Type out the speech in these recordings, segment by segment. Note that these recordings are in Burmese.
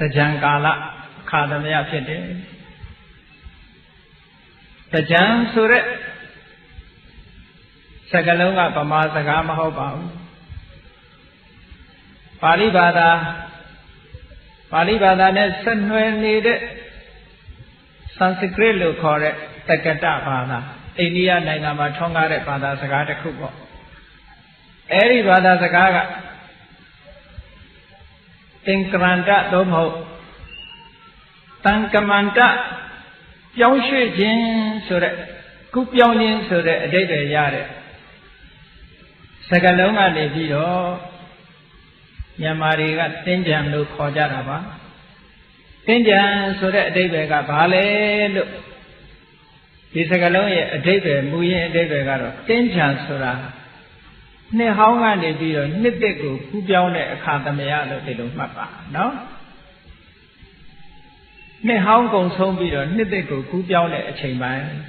Tajan Kala Kadamya Fide Tajan Sure Sagalunga Pama Sagama Hoba Pali Bada ne Sanwen needed Sanskrit look correct Takata Bada India Nagama Tonga Bada Sagata Kubo Eri Bada Sagaga Tinkranta Domho Tankamanta Yoshi Jin Sure Kupyonin Sure Dede Yare Sagalonga de Vido Yamariga Tinjan look Hojaraba Tinjan Sure Debega Bale look Disagaloya Debe Muye Debegaro Tinjan Sura Ne Honga de Vido Nitego Kupyone Academia de Mapa, no? Ne Hong Kong Song Vido Nitego Kupyone a chamber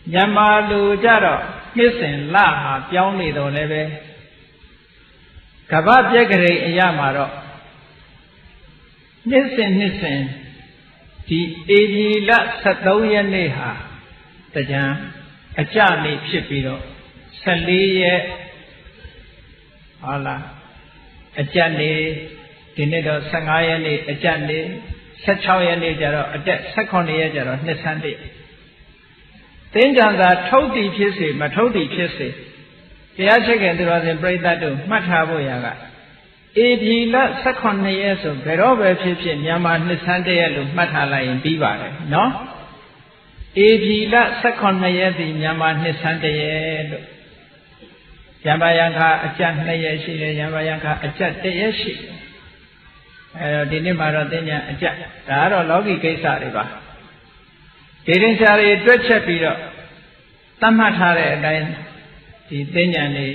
Yamalu Jaro Missing La Pyoni do Neve Kabab Yagre Yamaro Nissen The Evila Satoya Neha Tajan A Jani Shipiro Sali Allah A Jani Dinedo Sangayani A Jani Sachayani Jaro A Jet Sakonia Jaro Nisandi Tinjanga Toti Pisi Matoti Pisi The Achagan was in Bradado Mataboyaga Evila Sakonia so Verover Pipin Yama Nisandi Matala in Biva no Evila Sakonaya the Yama Nisande Yamayanka, a chat Nayashi, Yamayanka, a chat Dayashi. Dinimaradina, a chat, Taro Logi Kesariba. Didn't say a dretcha piro. Tamatare, then the Dinyani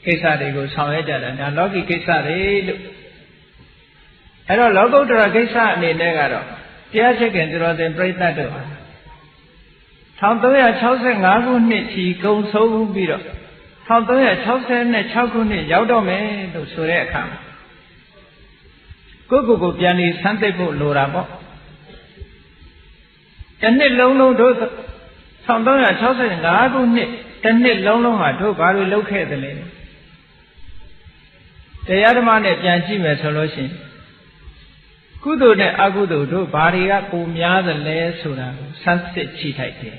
Kesari goes however, and Logi Kesari. I don't logo to a Kesa Negaro. The Achagan draws and break that door. Tantoya Chausen Agu Nit, he goes so beat. Tantoya Chausen and Chakuni, Yaudome, to Sureka. Go Piani, Santepo, Lorabo. And it long to Tantoya Chausen Agu Nit, and it long I took I will locate the lady. The other man at Yanjima solution. Kudo ne Agudo do Baria Pumia the Le Sura, Sunset Chitaite.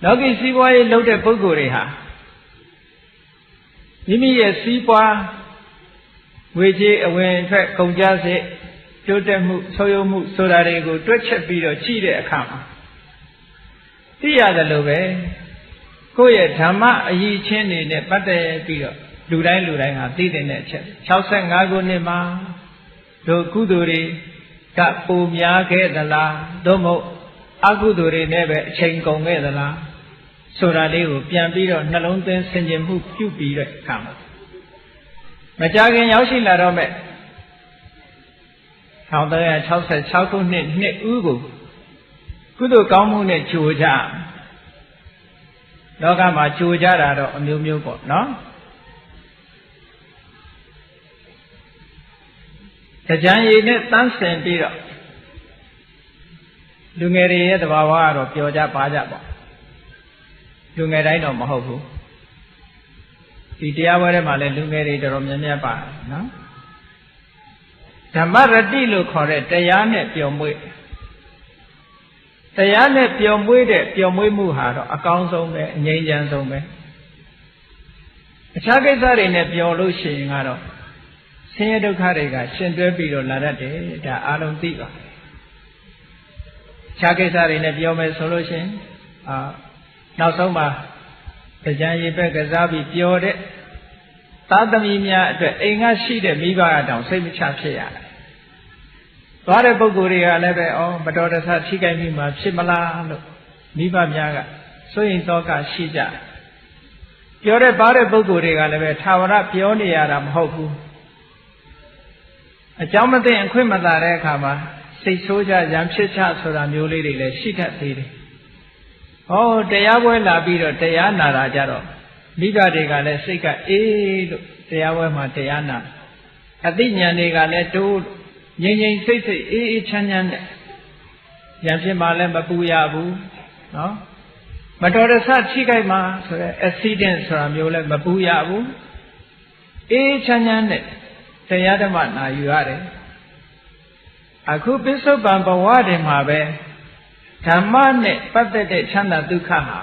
Logi Siboy loaded Buguriha. Yimi a Sipa, which when Konjaze, Jotemu, Soyomu, Solarego, Dutch Bido, Chide account. The other Lobe, Koya Tama, ye chin in a Pate Bido, Lurai, did in a chat. Chausen Ago Nema. Do Kuduri, Kapu Miyake the la, Domo, Aguduri never chain gong the la. Soraleo, Piambiro, Nalonten, Senjim, who Cupi come. Majagan Yoshi La Rome. How the house had Chauko Net Ugu. Kudu Kamune Chuja. Dogama Chujara or New Mupo, no? The Jani net dancing beer. Lungeri the Bawa or Pioja Pajaba. Lungerai no Mahobu. The Diaware Male Lungeri the Romania Bar, no? Tamaradi look correct, the Yanet Piomwe. The Yanet Piomwe, Piomwe Muharo, accounts on me, Yanjans on me. The Chagas are in a Piolushi, Sedo Kariga, Shendra Bido Larade, the Alum Diva. Chagas are in a Biome solution. Now, Soma, the Jani Begazabi Piode, Tadamia, the Enga Sheet, the Miva, down, same Chapsia. Vare Boguria, Leve, oh, but daughters had Chica Mima, Shimala, Miva Miaga, so in Toka Shija. Piore Bare Boguria, Leve, Tawara, Pionia, Hopu. A Jamate and Quimada Kama, say Soja, Yamchicha, Sora Muli, Shika Tiri. Oh, Deyawe Labido, Deyana Rajaro. မိဘတွေကလည်းစိတ်ကအေးလို့တရားဝဲမှာတရားနာအသိဉာဏ်တွေကလည်းတိုးငြိမ်ငြိမ်စိတ်စိတ်အေးအေးချမ်းချမ်းနဲ့ဉာဏ်ဖြစ်မှလည်းမပူရဘူးနော်မတော်တဆထိခိုက်မှဆိုရဲ accident ဆိုတာမျိုးလည်းမပူရဘူးအေးချမ်းချမ်းနဲ့တရားဓမ္မနာယူရတယ်အခုပိဿုပန်ဘဝတွေမှာပဲဓမ္မနဲ့ပတ်သက်တဲ့ချမ်းသာဒုက္ခဟာ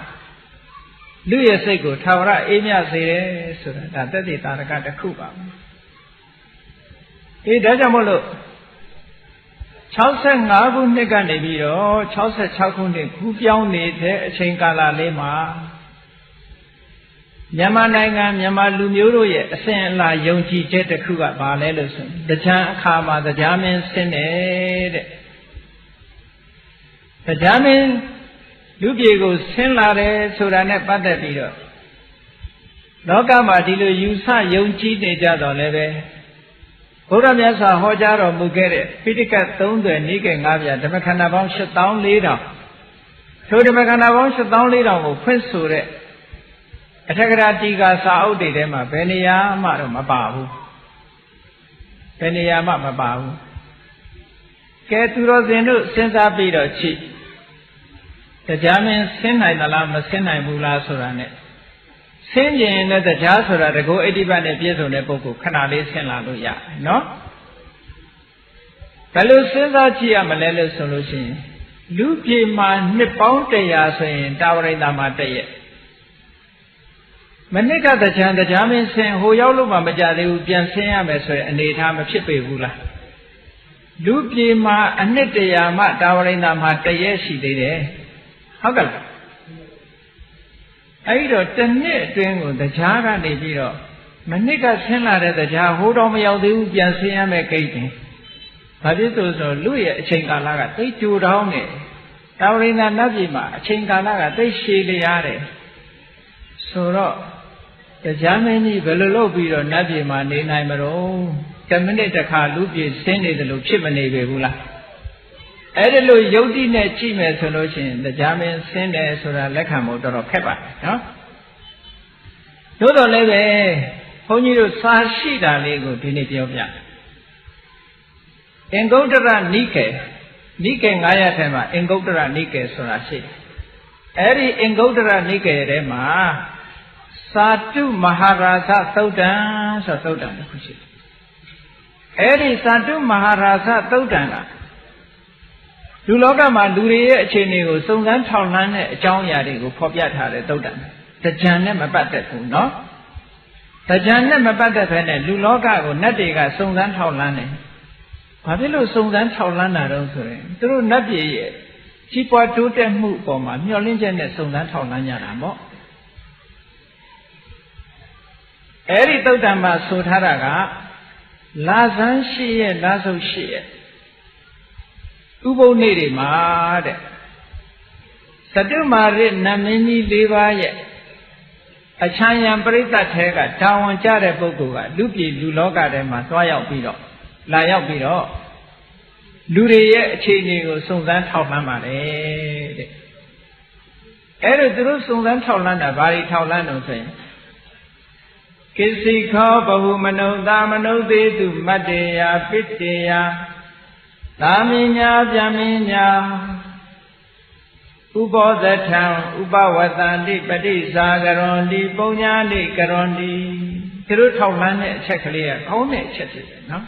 လူရဲ့စိတ်ကိုထာဝရအေးမြစေတယ်ဆိုတာဒါသက်သေတာရကတစ်ခုပါဒါကြောင့်မို့လို့65ခုနှစ်ကနေပြီးတော့66ခုနှစ်ကူးပြောင်းနေတဲ့အချိန်ကာလလေးမှာမြန်မာနိုင်ငံမြန်မာလူမျိုးတို့ရဲ့အစဉ်အလာယုံကြည်ချက်တစ်ခုကဘာလဲလို့ဆိုရင်တရားအခါမှာတရားမင်းဆင်းတယ်တဲ့တရားမင်းလူပြေကိုဆင်းလာတယ်ဆိုတာနဲ့ပတ်သက်ပြီးတော့လောကမှာဒီလိုယူဆယုံကြည်နေကြတော့လည်းပဲဘုရားမြတ်စွာဟောကြားတော်မူခဲ့တဲ့ပိဋကတ်3သွယ်နိကေ9ပြဓမ္မခန္ဓာပေါင်း84,000ထိုဓမ္မခန္ဓာပေါင်း84,000ကိုဖွင့်ဆိုတဲ့အထက်ကရာတီကာစာအုပ်တွေထဲမှာဘယ်နေရာမှတော့မပါဘူးဘယ်နေရာမှမပါဘူးကဲသူတော်စင်တို့စဉ်းစားပြီးတော့ကြည့်တရားမင်းဆင်းနိုင်သလားမဆင်းနိုင်ဘူးလားဆိုတာ ਨੇ ဆင်းကျင်တဲ့တရားဆိုတာတကောဣတိပတ်နဲ့ပြည့်စုံတဲ့ပုဂ္ဂိုလ်ခဏလေးဆင်းလာလို့ရတယ်နော်ဘယ်လိုစဉ်းစားကြည့်ရမလဲလို့ဆိုလို့ရှိရင်လူပြေမှာနှစ်ပေါင်း100ဆိုရင်တာဝရိန္ဒာမှာတည့်မနစ်ကတရားမင်းဆင်းဟိုရောက်လို့မှမကြသေးဘူးပြန်ဆင်းရမယ်ဆိုရင်အနေထားမဖြစ်ပေဘူးလားလူပြေမှာအနှစ်100မှတာဝရိန္ဒာမှာတည့်ရှိသေးတယ်ဟုတ်ကဲ့အဲ့တော့တစ်နှစ်အတွင်းကိုတရားကနေပြီးတော့မနစ်ကဆင်းလာတဲ့တရားဟိုတော့မရောက်သေးဘူးပြန်ဆင်းရမယ်ကိတ်တယ်ဘာဖြစ်လို့ဆိုလူရဲ့အချိန်ကာလကသိကြိုတောင်းနေတာဝရိန္ဒာနတ်ပြည်မှာအချိန်ကာလကသိရှည်လျားတယ်ဆိုတော့တရားမင်းကြီးဘယ်လိုလုပ်ပြီးတော့နတ်ပြည်မှာနေနိုင်မလို့တစ်မိနစ်တစ်ခါလူပြည်ဆင်းနေတယ်လို့ဖြစ်မနေပေဘူးလားအဲ့ဒါလို့ယုတ်တိနဲ့ကြည့်မယ်ဆိုလို့ရှိရင်တရားမင်းဆင်းတယ်ဆိုတာလက်ခံဖို့တော်တော်ခက်ပါတယ်နော်သို့တော်လည်းပဲဘုန်းကြီးတို့စာရှိတာလေးကိုဒီနေ့ပြောပြအင်္ဂုတ္တရနိကေ900ထဲမှာအင်္ဂုတ္တရနိကေဆိုတာရှိတယ်အဲ့ဒီအင်္ဂုတ္တရနိကေထဲမှာသာတုမဟာရာဇသုတ်တံဆိုသုတ်တံတစ်ခုရှိတယ်အဲ့ဒီသာတုမဟာရာဇသုတ်တံကလူလောကမှာလူတွေရဲ့အခြေအနေကိုစုံစမ်းထောက်လှမ်းတဲ့အကြောင်းအရာတွေကိုဖော်ပြထားတဲ့သုတ်တံတရားနဲ့မပတ်သက်ဘူးနော်တရားနဲ့မပတ်သက်ဘဲနဲ့လူလောကကိုနတ်တွေကစုံစမ်းထောက်လှမ်းတယ်ဘာဖြစ်လို့စုံစမ်းထောက်လှမ်းတာတော့ဆိုရင်သူတို့နတ်ပြည်ရဲ့ကြီးပွားတိုးတက်မှုအပေါ်မှာမျှော်လင့်ချက်နဲ့စုံစမ်းထောက်လှမ်းကြတာပေါ့အဲ့ဒီသုတ်တံမှာဆိုထားတာကလာဇန်းရှိရဲ့လာဆုပ်ရှိရဲ့ဥပုပ်နေ့တွေမှာတဲ့သတုမာရနတ်မင်းကြီး၄ပါးရဲ့အချမ်းရံပရိသတ်ထဲကတာဝန်ကျတဲ့ပုဂ္ဂိုလ်ကလူပြည်လူလောကထဲမှာသွားရောက်ပြီးတော့လာရောက်ပြီးတော့လူတွေရဲ့အခြေအနေကိုစုံစမ်းထောက်လှမ်းပါတယ်တဲ့အဲ့ဒါသူတို့စုံစမ်းထောက်လှမ်းတာဘာတွေထောက်လှမ်းလို့ဆိုရင်ကိစီခောဘဟုမနုဿာမနုသေတုမတ္တေယပိတ္တေယသာမင်းညာဗျမင်းညာဥပောသထံဥပဝတ္တန္တိပฏิစာကရွန်တိပုံညာတိကရွန်တိသူတို့ထောက်လှမ်းတဲ့အချက်ကလေးကကောင်းတဲ့အချက်ဖြစ်တယ်နော်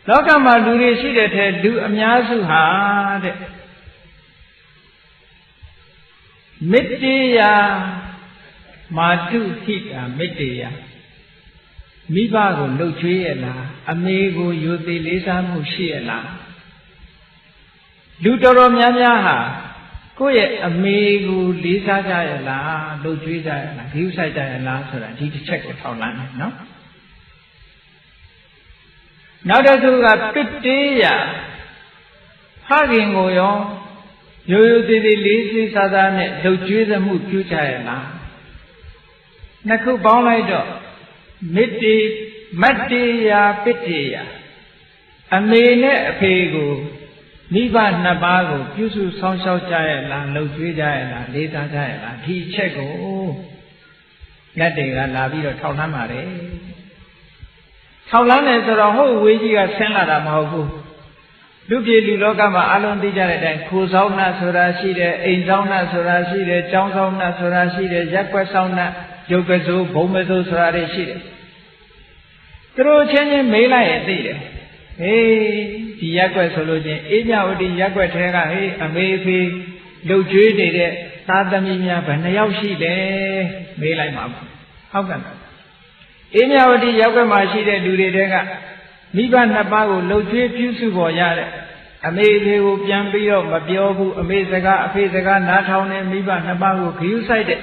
လောကမှာလူတွေရှိတဲ့ထဲလူအများစုဟာတဲ့မေတ္တေယမာတုဟိတာမေတ္တေယမိဘကိုလှုပ်ကြွေးရလားအမေကိုယိုသေးလေးစားမှုရှိရလားလူတော်တော်များများဟာကိုယ့်ရဲ့အမေကိုလေးစားကြရလားလှုပ်ကြွေးကြရလားဂရုစိုက်ကြရလားဆိုတာဒီတစ်ချက်ကိုထောက်လှမ်းတယ်နော်နောက်တစ်ခုကပစ်တေးရဖခင်ကိုရောရိုးရိုးသေးသေးလေးလေးစားစားနဲ့လှုပ်ကြွေးသမှုပြုကြရလားနှစ်ခုပေါင်းလိုက်တော့မေတ္တေမတ္တေယပစ်တေယအမေနဲ့အဖေကိုမိဘနှစ်ပါးကိုပြုစုဆောင်းရှောက်ကြရလားလှုပ်ကြွေးကြရလားလေးစားကြရလားဒီချက်ကို နတ်တွေကလာပြီးတော့ထောက်လှမ်းပါတယ်ထောက်လှမ်းတယ်ဆိုတော့ဟုတ်ဝေကြီးကဆင်းလာတာမဟုတ်ဘူးလူပြည်လူလောကမှာအလုံးသိကြတဲ့အတိုင်းခိုးဆောင်နှဆိုတာရှိတယ်အိမ်ဆောင်နှဆိုတာရှိတယ်ကျောင်းဆောင်နှဆိုတာရှိတယ်ရက်ွက်ဆောင်နှရုပ်ကစိုးဘုံမစိုးဆိုတာတွေရှိတယ်သူတို့ချင်းချင်းမေးလိုက်ရင်သိတယ်ဟေးဒီရက်ွက်ဆိုလို့ချင်းအေးမြဝတီရက်ွက်ထဲကဟေးအမေဖေးလှုပ်ကြွေးနေတဲ့သားသမီးများဘယ်နှယောက်ရှိတယ်မေးလိုက်မှာဟုတ်ကဲ့အေးမြဝတီရက်ွက်မှာရှိတဲ့လူတွေတဲကမိဘနှစ်ပါးကိုလှုပ်ကြွေးပြုစုပေါ်ရတဲ့အမေဖေကိုပြန်ပြီးတော့မပြောဘူးအမေစကားအဖေစကားနားထောင်နေမိဘနှစ်ပါးကိုဂရုစိုက်တဲ့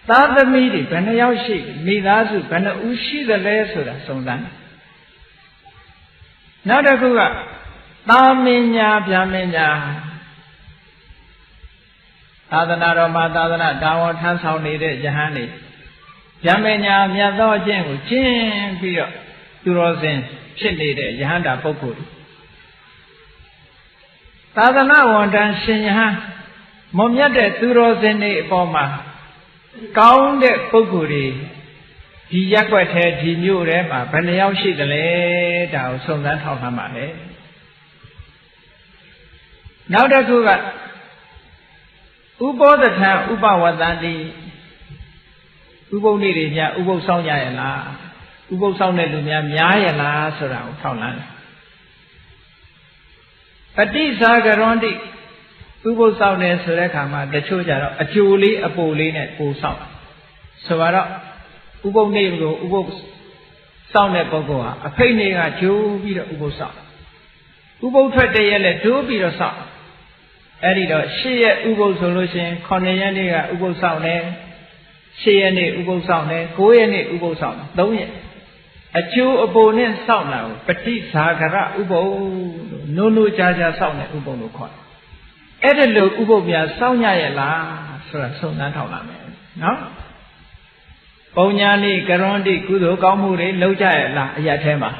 သားသမီးတွေဘယ်နှယောက်ရှိမိသားစုဘယ်နှဦးရှိသလဲဆိုတာစုံစမ်းနောက်တစ်ခုကသာမင်ညာဗျာမင်ညာသာသနာတော်မှာသာသနာတာဝန်ထမ်းဆောင်နေတဲ့ယဟန်တွေဗျာမင်ညာမြတ်သောအကျင့်ကိုကျင့်ပြီးတော့သူတော်စင်ဖြစ်နေတဲ့ယဟန္တာပုဂ္ဂိုလ်သာသနာဝန်ထမ်းရှင်ယဟန်မွန်မြတ်တဲ့သူတော်စင်တွေအပေါ်မှာကောင်းတဲ့ပုဂ္ဂိုလ်တွေဒီရက်ွက်ထဲဒီမြို့ထဲမှာဘယ်နှယောက်ရှိသလဲဒါကိုစုံစမ်းထောက်လှမ်းပါလေနောက်တစ်ခုကဥပောသထံဥပဝတ္တတိဥပုပ်နေ့တွေများဥပုပ်ဆောင်ကြရလားဥပုပ်ဆောင်တဲ့လူများများရလားဆိုတာကိုထောက်လှမ်းတယ်ပฏิစာကရွန်တိဥပုပ်ဆောင်တယ်ဆိုတဲ့အခါမှာတချို့ကြတော့အကျိုးလေးအပိုလေးနဲ့ပို့ဆောင်ဆိုတော့ဥပုပ်နေ့ကိုဥပုပ်ဆောင်တဲ့ပုဂ္ဂိုလ်ဟာအဖိတ်နေ့ကကျိုးပြီးတော့ဥပုပ်ဆောင်ဥပုပ်ထွက်တဲ့ရက်လည်းကျိုးပြီးတော့ဆောင်အဲ့ဒီတော့၈ရက်ဥပုပ်ဆိုလို့ရှိရင်9ရက်နေ့ကဥပုပ်ဆောင်တယ်8ရက်နေ့ဥပုပ်ဆောင်တယ်9ရက်နေ့ဥပုပ်ဆောင်တယ်3ရက်အကျိုးအပိုနဲ့စောင့်တာကိုပฏิစာကရဥပုပ်လို့နိုးကြားစောင့်တဲ့ဥပုပ်လို့ခေါ်တယ်။အဲ့ဒါလို့ဥပုပ်များစောင့်ရရဲ့လားဆိုတာစုံစမ်းထောက်လာမယ်နော်။ပုံညာနိကရွန်တိကုသိုလ်ကောင်းမှုတွေလုပ်ကြရဲ့လားအရာထဲမှာ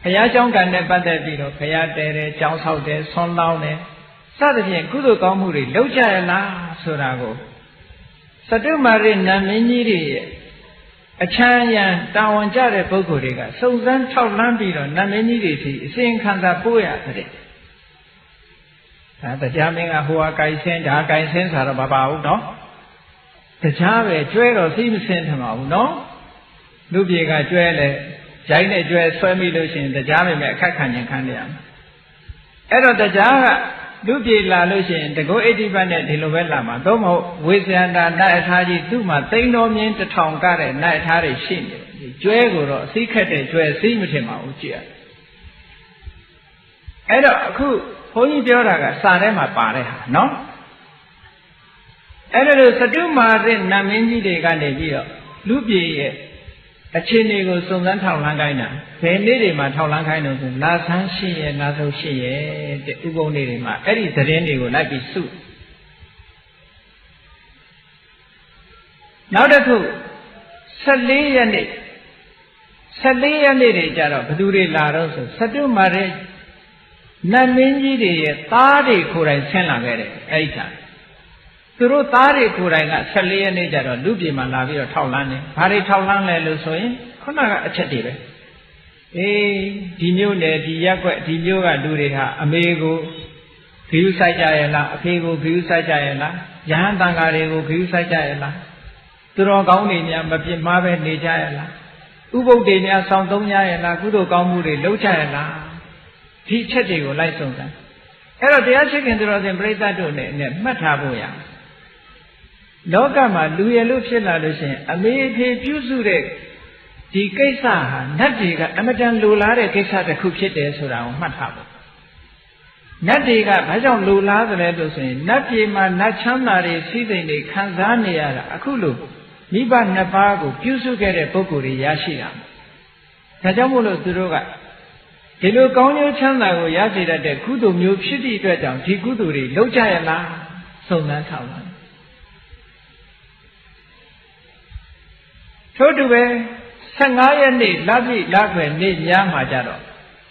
ဘုရားကျောင်းကံနဲ့ပတ်သက်ပြီးတော့ဘုရားတဲတယ်ကျောင်းဆောက်တယ်ဆွမ်းလောင်းတယ်စသဖြင့်ကုသိုလ်ကောင်းမှုတွေလုပ်ကြရဲ့လားဆိုတာကိုစတုမာရိနတ်မင်းကြီးတွေရဲ့အချမ်းရံတာဝန်ကျတဲ့ပုဂ္ဂိုလ်တွေကစုံစမ်းထောက်လှမ်းပြီးတော့နတ်မင်းကြီးတွေစီအစဉ်ခံစာပို့ရတဲ့ဒါတရားမင်းကဟိုဟာကြိုင်ဆင်းဒါကြိုင်ဆင်းဆိုတော့မပါဘူးနော်တရားပဲကျွဲတော့သိမစင်းထမှာဘူးနော်လူပြေကကျွဲလဲရိုင်းနဲ့ကျွဲဆွဲမိလို့ရှိရင်တရားပဲမဲ့အခက်ခံရင်ခံရမှာအဲ့တော့တရားကလူပြေလာလို့ရှိရင်တကောဣတိပတ်နဲ့ဒီလိုပဲလာမှာသို့မဟုတ်ဝေဇယန္တာနတ်အထာကြီးသူ့မှာသိန်းတော်မြင်း1000ကတဲ့နတ်အထာတွေရှိနေတယ်ကျွဲကိုတော့အစိခက်တဲ့ကျွဲစိမထင်ပါဘူးကြည့်ရအဲ့တော့အခုဘုန်းကြီးပြောတာကစာထဲမှာပါတဲ့ဟာနော်အဲ့ဒါလို့စတုမာရိနတ်မင်းကြီးတွေကနေပြီးတော့လူပြေရဲ့အခြေအနေကိုစုံစမ်းထောက်လှမ်းခိုင်းတာဘယ်နေ့တွေမှာထောက်လှမ်းခိုင်းလို့ဆိုလာဆန်းရှိရဲ့လာဆုံးရှိရဲ့တဲ့ဥပုံနေ့တွေမှာအဲ့ဒီသတင်းတွေကိုလိုက်ပြီးစုနောက်တစ်ခု14ရက်နေ့တွေကြတော့ဘယ်သူတွေလာတော့ဆိုစတုမာရိနတ်မင်းကြီးတွေရဲ့သားတွေကိုယ်တိုင်ဆင်းလာခဲ့တယ်အဲ့ဒီခါသူတို့သားတွေကိုယ်တိုင်က14ရက်နေ့ကျတော့လူပြည်မှာလာပြီးတော့ထောက်လှမ်းတယ်။ဘာတွေထောက်လှမ်းလဲလို့ဆိုရင်ခုနကအချက်တွေပဲ။အေးဒီမျိုးနဲ့ဒီရက်ွက်ဒီမျိုးကလူတွေဟာအမေကိုဂရုစိုက်ကြရဲ့လားအဖေကိုဂရုစိုက်ကြရဲ့လားယဟန်တန်ဃာတွေကိုဂရုစိုက်ကြရဲ့လားသူတော်ကောင်းတွေများမပြစ်မှားပဲနေကြရဲ့လားဥပုပ်တွေများဆောင်သုံးကြရဲ့လားကုသိုလ်ကောင်းမှုတွေလုပ်ကြရဲ့လားဒီအချက်တွေကိုလိုက်စုံစမ်းအဲ့တော့တရားရှိခင်သူတော်စင်ပြိဿတ်တို့နဲ့မှတ်ထားဖို့ရလောကမှာလူရလို့ဖြစ်လာလို့ရှိရင်အမေအဖေပြုစုတဲ့ဒီကိစ္စဟာနတ်တွေကအမတန်လိုလားတဲ့ကိစ္စတစ်ခုဖြစ်တယ်ဆိုတာကိုမှတ်ထားဖို့နတ်တွေကဘာကြောင့်လိုလားသလဲလို့ဆိုရင်နတ်ပြည်မှာနတ်ချမ်းသာတွေစီးစိမ်တွေခံစားနေရတာအခုလိုမိဘနှစ်ပါးကိုပြုစုခဲ့တဲ့ပုဂ္ဂိုလ်တွေရရှိတာဒါကြောင့်မို့လို့သူတို့ကဒီလိုကောင်းကျိုးချမ်းသာကိုရစေတတ်တဲ့ကုသိုလ်မျိုးဖြစ်သည့်အတွက်ကြောင့်ဒီကုသိုလ်တွေလုပ်ကြရလားစုံစမ်းထောက်ပါထို့တူပဲ15ရက်နေ့လပြည့်လခွဲနေ့ညမှာကြတော့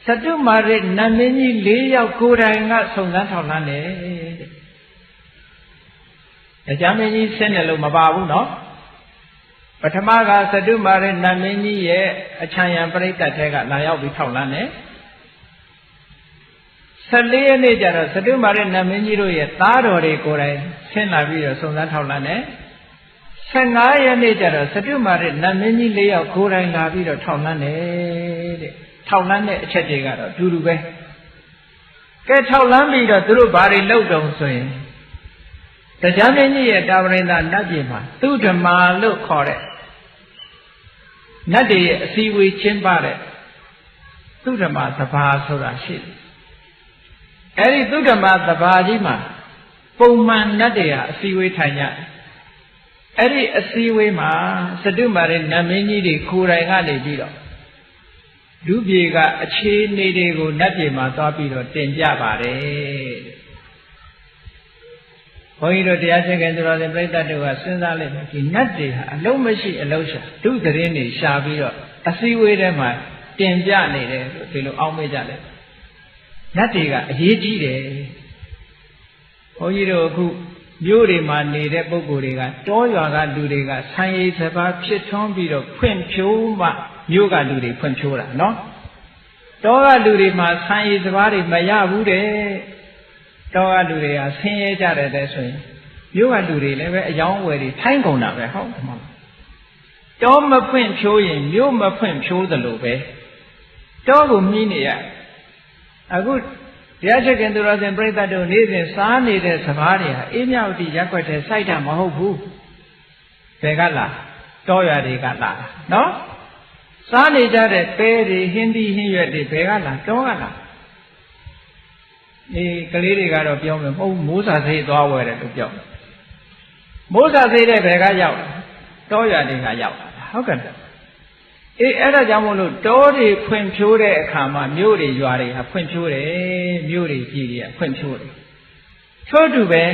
စတုမာရိနတ်မင်းကြီး4ယောက်ကိုယ်တိုင်ကစုံစမ်းထောက်လှမ်းတယ်တဲ့။တရားမင်းကြီးဆင်းတယ်လို့မပါဘူးနော်။ပ ပထမကသတုမာရနတ်မင်းကြီးရဲ့အချမ်းရံပရိသတ်ထဲကလာရောက်ပြီးထောက်လန်းတယ်14ရက်နေ့ကျတော့သတုမာရနတ်မင်းကြီးတို့ရဲ့သားတော်တွေကိုယ်တိုင်ဆင်းလာပြီးတော့စုံစမ်းထောက်လန်းတယ်15ရက်နေ့ကျတော့သတုမာရနတ်မင်းကြီး4ယောက်ကိုယ်တိုင်လာပြီးတော့ထောက်လန်းတယ်တဲ့ထောက်လန်းတဲ့အချက်တွေကတော့အတူတူပဲကဲထောက်လန်းပြီးတော့သူတို့ဘာတွေလုပ်တုံဆိုရင်တရားမင်းကြီးရဲ့တာဝရိန္ဒနတ်ပြည်မှာသူဓမ္မာလို့ခေါ်တဲ့နတ်တွေရဲ့အစည်းအဝေးကျင်းပတဲ့သူဓမ္မာသဘာဆိုတာရှိတယ်အဲဒီသူဓမ္မာသဘာကြီးမှာပုံမှန်နတ်တွေဟာအစည်းအဝေးထိုင်ကြတယ်အဲ့ဒီအစည်းအဝေးမှာသတုမာရနတ်မင်းကြီးတွေကိုယ်တိုင်ကနေပြီးတော့လူပြေကအခြေအနေတွေကိုနတ်ပြည်မှာသွားပြီးတော့တင်ပြပါတယ်ဘုန်းကြီးတို့တရားစခန်းတော်ရှင်ပြိဿတ်တို့ကစဉ်းစားလိုက်တယ်ဒီနတ်တွေဟာအလုံးမရှိအလုံးရှာဒုသတင်းတွေရှာပြီးတော့အစည်းအဝေးထဲမှာတင်ပြနေတယ်လို့ဒီလိုအောက်မေ့ကြတယ်နတ်တွေကအရေးကြီးတယ်ဘုန်းကြီးတို့အခုမြို့တွေမှာနေတဲ့ပုဂ္ဂိုလ်တွေကတောရွာကလူတွေကဆံရည်စပါးဖြစ်ထွန်းပြီးတော့ဖွင့်ဖြိုးမှမြို့ကလူတွေဖွင့်ဖြိုးတာနော်တောကလူတွေမှာဆံရည်စပါးတွေမရဘူးတဲ့တောကလူတွေကဆင်းရဲကြတယ်တဲ့ဆိုရင်မြို့ကလူတွေလည်းပဲအယောင်းဝယ်တွေထိုင်းကုန်တာပဲဟုတ်တယ်မဟုတ်တောမဖွင့်ဖြိုးရင်မြို့မဖွင့်ဖြိုးသလိုပဲတောကိုမြည်နေရအခုတရားချက်ခင်သူတော်စင်ပြိဿတ်တို့နေ့စဉ်စားနေတဲ့စကားတွေဟာအေးမြဝတီရက်ွက်တဲ့စိုက်တာမဟုတ်ဘူးဘယ်ကလာတောရွာတွေကလာနော်စားနေကြတဲ့ပဲတွေဟင်းသီးဟင်းရွက်တွေဘယ်ကလာတောကလာကလေးတွေကတော့ပြောမယ်မဟုတ်မိုးစာစိတ်သွားဝယ်တယ်လို့ပြောမိုးစာစိတ်တဲ့ဘယ်ကရောက်တောရွာတွေကရောက်ဟုတ်ကဲ့အဲ့ဒါကြောင့်မို့လို့တောတွေဖွင့်ဖြိုးတဲ့အခါမှာမြို့တွေရွာတွေဟာဖွင့်ဖြိုးတယ်မြို့တွေပြည်တွေကဖွင့်ဖြိုးတယ်ထို့တူပဲ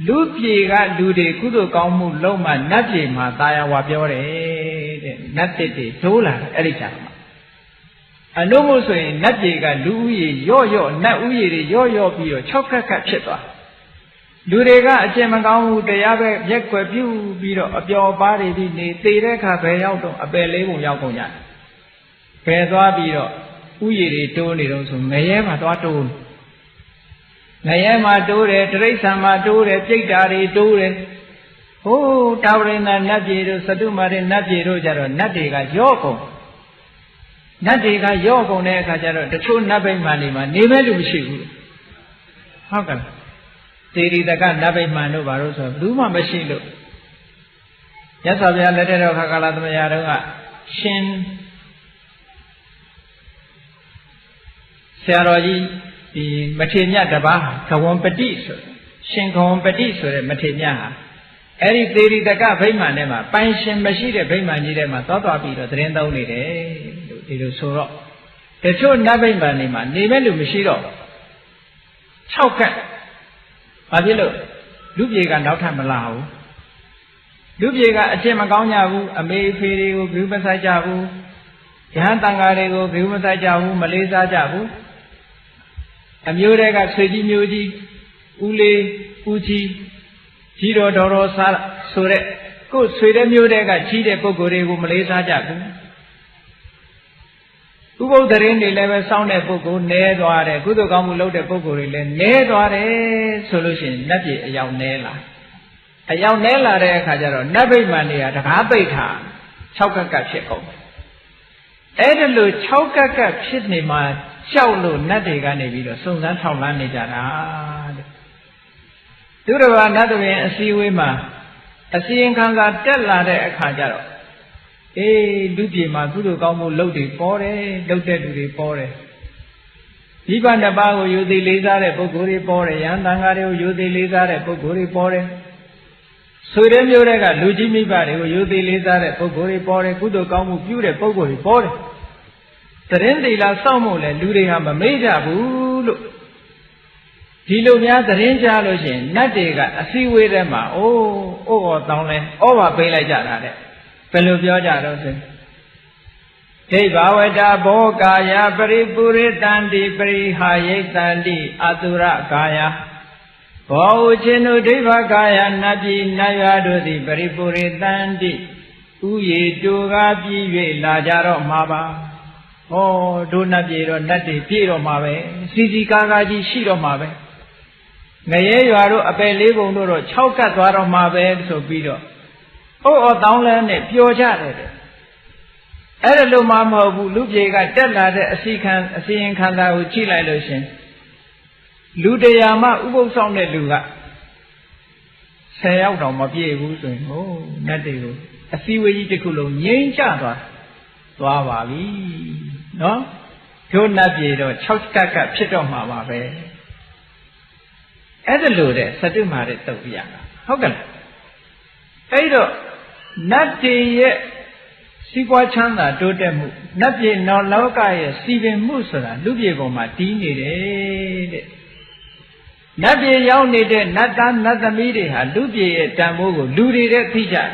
လူပြည်ကလူတွေကုသိုလ်ကောင်းမှုလုံးမှနတ်ပြည်မှာသာယာဝပြောတယ်တဲ့နတ်တစ်တွေဒိုးလာအဲ့ဒီကြမှာအလို့မို့ဆိုရင်နတ်ပြည်ကလူဦးရေရော့နတ်ဦးရေတွေရော့ပြီးတော့၆ခက်ဖြစ်သွားလူတွေကအကျင့်မကောင်းဘူးတရားပဲရက်ွယ်ပြုပြီးတော့အပျော်ပါးတွေပြီးနေသေတဲ့အခါဘယ်ရောက်တော့အပယ်လေးပုံရောက်ကုန်ကြတယ်ဘယ်သွားပြီးတော့ဥယျာဉ်တွေတိုးနေတော့ဆိုငရဲမှာသွားတိုးငရဲမှာတိုးတယ်တိရစ္ဆာန်မှာတိုးတယ်ပြိတ္တာတွေတိုးတယ်ဟိုးတာဝရိန္ဒနတ်ပြည်တို့သတုမာရနတ်ပြည်တို့ကြတော့နတ်တွေကရော့ကုန်နတ်တွေကရော့ကုန်တဲ့အခါကျတော့တချို့နတ်ဗိမာန်တွေမှာနေမဲ့လူမရှိဘူးဟုတ်ကဲ့သေရီတကနတ်ဗိမာန်တို့ဘာလို့ဆိုဘူးမှမရှိလို့မြတ်စွာဘုရားလက်ထက်တော်ခါကာလသမယတော်ကရှင်ဆရာတော်ကြီးဒီမထေမြတ်တပါးဂဝံပတိဆိုရှင်ဂဝံပတိဆိုတဲ့မထေမြတ်ဟာအဲ့ဒီသေရီတကဗိမာန်ထဲမှာပိုင်ရှင်မရှိတဲ့ဗိမာန်ကြီးထဲမှာသွားပြီးတော့သတင်းသုံးနေတယ်လို့ဒီလိုဆိုတော့တချို့နတ်ဗိမာန်တွေမှာနေမဲ့လူမရှိတော့6ခက်ဘာဖြစ်လို့လူပြေကနောက်ထပ်မလာဘူးလူပြေကအကျင့်မကောင်းကြဘူးအမေဖေတွေကိုဘယ်မဆိုင်ကြဘူးယဟန်တန်ဃာတွေကိုဘယ်မဆိုင်ကြဘူးမလေးစားကြဘူးအမျိုးတွေကဆွေကြီးမျိုးကြီးဦးလေးဦးကြီးကြီးတော်တော်စားဆိုတဲ့ကိုယ်ဆွေတဲ့မျိုးတွေကကြီးတဲ့ပုဂ္ဂိုလ်တွေကိုမလေးစားကြဘူးဥပုသ္တရင်တွေလည်းပဲစောင့်တဲ့ပုဂ္ဂိုလ်နဲသွားတယ်ကုသိုလ်ကောင်းမှုလုပ်တဲ့ပုဂ္ဂိုလ်တွေလည်းနဲသွားတယ်ဆိုလို့ရှိရင်နတ်ပြည်အယောင်နဲလာအယောင်နဲလာတဲ့အခါကျတော့နတ်ဗိမာန်တွေကတကားပိတ်ထား6ကက်ကဖြစ်ကုန်အဲ့ဒါလို့6ကက်ကဖြစ်နေမှကြောက်လို့နတ်တွေကနေပြီးတော့စုံစမ်းထောက်လန်းနေကြတာတဲ့သူတော်ဘာနတ်တွေအစည်းအဝေးမှာအစီရင်ခံစာတက်လာတဲ့အခါကျတော့လူပြည်မှာကုသိုလ်ကောင်းမှုလုပ်တွေပေါ်တယ်လုပ်တဲ့လူတွေပေါ်တယ်ဒီဘနှစ်ပါးကိုယူသည်လေးစားတဲ့ပုဂ္ဂိုလ်တွေပေါ်တယ်ယဟန်တန်ဃာတွေကိုယူသည်လေးစားတဲ့ပုဂ္ဂိုလ်တွေပေါ်တယ်ဆွေတဲ့မျိုးတွေကလူကြီးမိဘတွေကိုယူသည်လေးစားတဲ့ပုဂ္ဂိုလ်တွေပေါ်တယ်ကုသိုလ်ကောင်းမှုပြုတဲ့ပုဂ္ဂိုလ်တွေပေါ်တယ်သတင်းသီလစောင့်မို့လဲလူတွေဟာမမေ့ကြဘူးလို့ဒီလိုများသတင်းကြားလို့ရှိရင်နတ်တွေကအစည်းအဝေးထဲမှာဩတောင်းလဲဩဘာပေးလိုက်ကြတာတဲ့ဘယ်လိုပြောကြတော့ဆိုဒိဗ္ဗဝတ္တဘောကာယပရိပုရိတန္တိပရိဟာယိတန္တိအတုရကာယဘောဥချင်းတို့ဒိဗ္ဗကာယနတ်ပြည်နတ်ရွာတို့သည်ပရိပုရိတန္တိ ဥယေတူကားပြီး၍လာကြတော့မှာပါဟောဒုနတ်ပြေတော့နတ်တွေပြေတော့မှာပဲစီစီကားကားကြီးရှိတော့မှာပဲငရဲရွာတို့အပယ်လေးပုံတို့တော့6ကတ်သွားတော့မှာပဲဆိုပြီးတော့တောင်းလန်းနဲ့ပျော်ကြတယ်တဲ့အဲ့ဒါလို့မှမဟုတ်ဘူးလူပြေကတက်လာတဲ့အစီရင်ခံစာကိုကြည့်လိုက်လို့ရှင်လူတရားမှဥပုသ်ဆောင်တဲ့လူက10ယောက်တောင်မပြည့်ဘူးဆိုရင်နတ်တွေကိုအစည်းအဝေးကြီးတစ်ခုလုံးငြိမ်းချသွားပါပြီနော်တို့နတ်ပြည်တော့6ကတ်ကဖြစ်တော့မှာပါပဲအဲ့ဒါလို့တဲ့စတုမာတဲ့တုတ်ပြရတာဟုတ်ကဲ့လားအဲ့တော့နတ်ပြည်ရဲ့စီးပွားချမ်းသာတိုးတက်မှုနတ်ပြည်နော်လောကရဲ့စီပင်မှုဆိုတာလူပြည်ပေါ်မှာတည်နေတယ်တဲ့နတ်ပြည်ရောက်နေတဲ့နတ်သားနတ်သမီးတွေဟာလူပြည်ရဲ့တန်ဖိုးကိုလူတွေတဲ့သိကြတယ်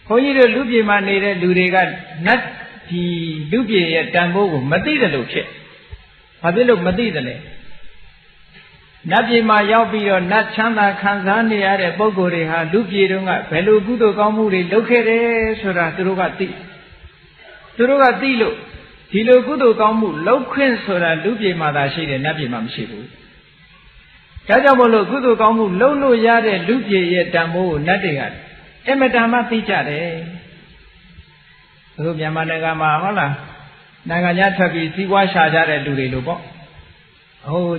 ဘုန်းကြီးတို့လူပြည်မှာနေတဲ့လူတွေကနတ်ဒီလူပြည်ရဲ့တန်ဖိုးကိုမသိတယ်လို့ဖြစ်ဘာဖြစ်လို့မသိတယ်လဲနတ်ပြည်မှာရောက်ပြီးတော့နတ်ချမ်းသာခံစားနေရတဲ့ပုဂ္ဂိုလ်တွေဟာလူပြည်တုန်းကဘယ်လိုကုသိုလ်ကောင်းမှုတွေလုပ်ခဲ့တယ်ဆိုတာသူတို့ကသိလို့ဒီလိုကုသိုလ်ကောင်းမှုလုပ်ခွင့်ဆိုတာလူပြည်မှာသာရှိတယ်နတ်ပြည်မှာမရှိဘူးဒါကြောင့်မို့လို့ကုသိုလ်ကောင်းမှုလုပ်လို့ရတဲ့လူပြည်ရဲ့တန်ဖိုးကိုနတ်တွေကအမတန်မှသိကြတယ်အခုမြန်မာနိုင်ငံမှာဟုတ်လားနိုင်ငံခြားထွက်ပြီးစီးပွားရှာကြတဲ့လူတွေလို့ပေါ့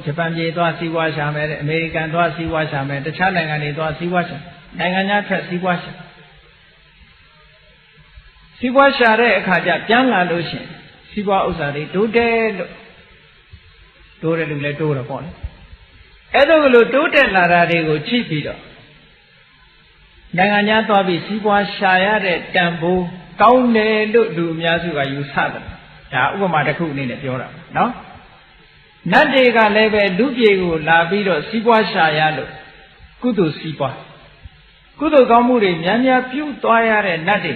ဂျပန်ပြည်သွားစီးပွားရှာမယ်တဲ့အမေရိကန်သွားစီးပွားရှာမယ်တခြားနိုင်ငံတွေသွားစီးပွားရှာနိုင်ငံခြားထွက်စီးပွားရှာတဲ့အခါကျပြန်လာလို့ရှိရင်စီးပွားဥစ္စာတွေတိုးတယ်လို့လည်းတိုးတယ်ပေါ့လေအဲ့ဒါကလို့တိုးတက်လာတာတွေကိုကြည့်ပြီးတော့နိုင်ငံခြားသွားပြီးစီးပွားရှာရတဲ့တန်ဖိုးကောင်းတယ်လို့လူအများစုကယူဆတယ်ဒါဥပမာတစ်ခုအနေနဲ့ပြောတာနော်နတ်တွေကလည်းပဲလူပြေကိုလာပြီးတော့စီးပွားရှာရလို့ကုသိုလ်စီးပွားကုသိုလ်ကောင်းမှုတွေများများပြုသွားရတဲ့နတ်တွေ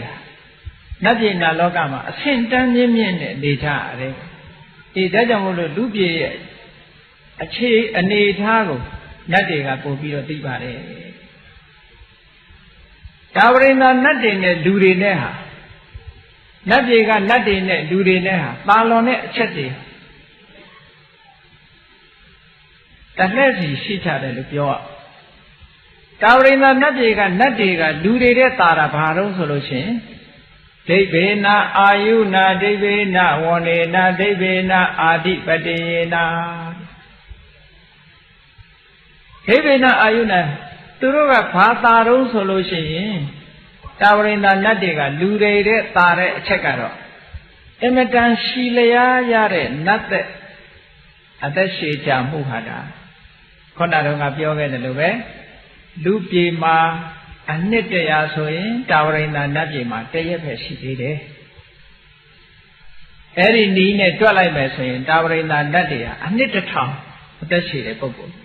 နတ်ပြည်နာလောကမှာအဆင့်တန်းမြင့်နဲ့နေကြရတယ်ဒါကြောင့်မို့လို့လူပြေရဲ့အခြေအနေထားကိုနတ်တွေကပို့ပြီးတော့သိပါတယ်ဒါဝရိန္ဒနတ်တွေနဲ့လူတွေနဲ့ဟာနတ်ပြည်ကနတ်တွေနဲ့လူတွေနဲ့ဟာတာလွန်တဲ့အချက်တွေတလှည့်စီရှိကြတယ်လို့ပြောတာဝရိန္ဒနတ်ပြည်ကနတ်တွေကလူတွေတဲ့တာတာဘာလို့ဆိုလို့ရှိရင်ဒိဗ္ဗေနအာယုနာဒိဗ္ဗေနဝန္ဒေနဒိဗ္ဗေနအာတိပတေယေနဒိဗ္ဗေနအာယုနာသူတို့ကဘာသာတုံးဆိုလို့ရှိရင်တာဝရိန္ဒနတ်တွေကလူတွေတဲ့တာတဲ့အချက်ကတော့အမတန်ရှိလျားရတဲ့နတ်တဲ့အသက်ရှည်ကြမှုဟာဒါခေါဏတော်ကပြောခဲ့တယ်လို့ပဲလူပြေမှာအနှစ်တရာဆိုရင်တာဝရိန္ဒနတ်ပြေမှာတရက်ပဲရှိသေးတယ်အဲ့ဒီနီးနဲ့တွက်လိုက်မယ်ဆိုရင်တာဝရိန္ဒနတ်တွေဟာအနှစ်1000အသက်ရှည်တဲ့ပုဂ္ဂိုလ်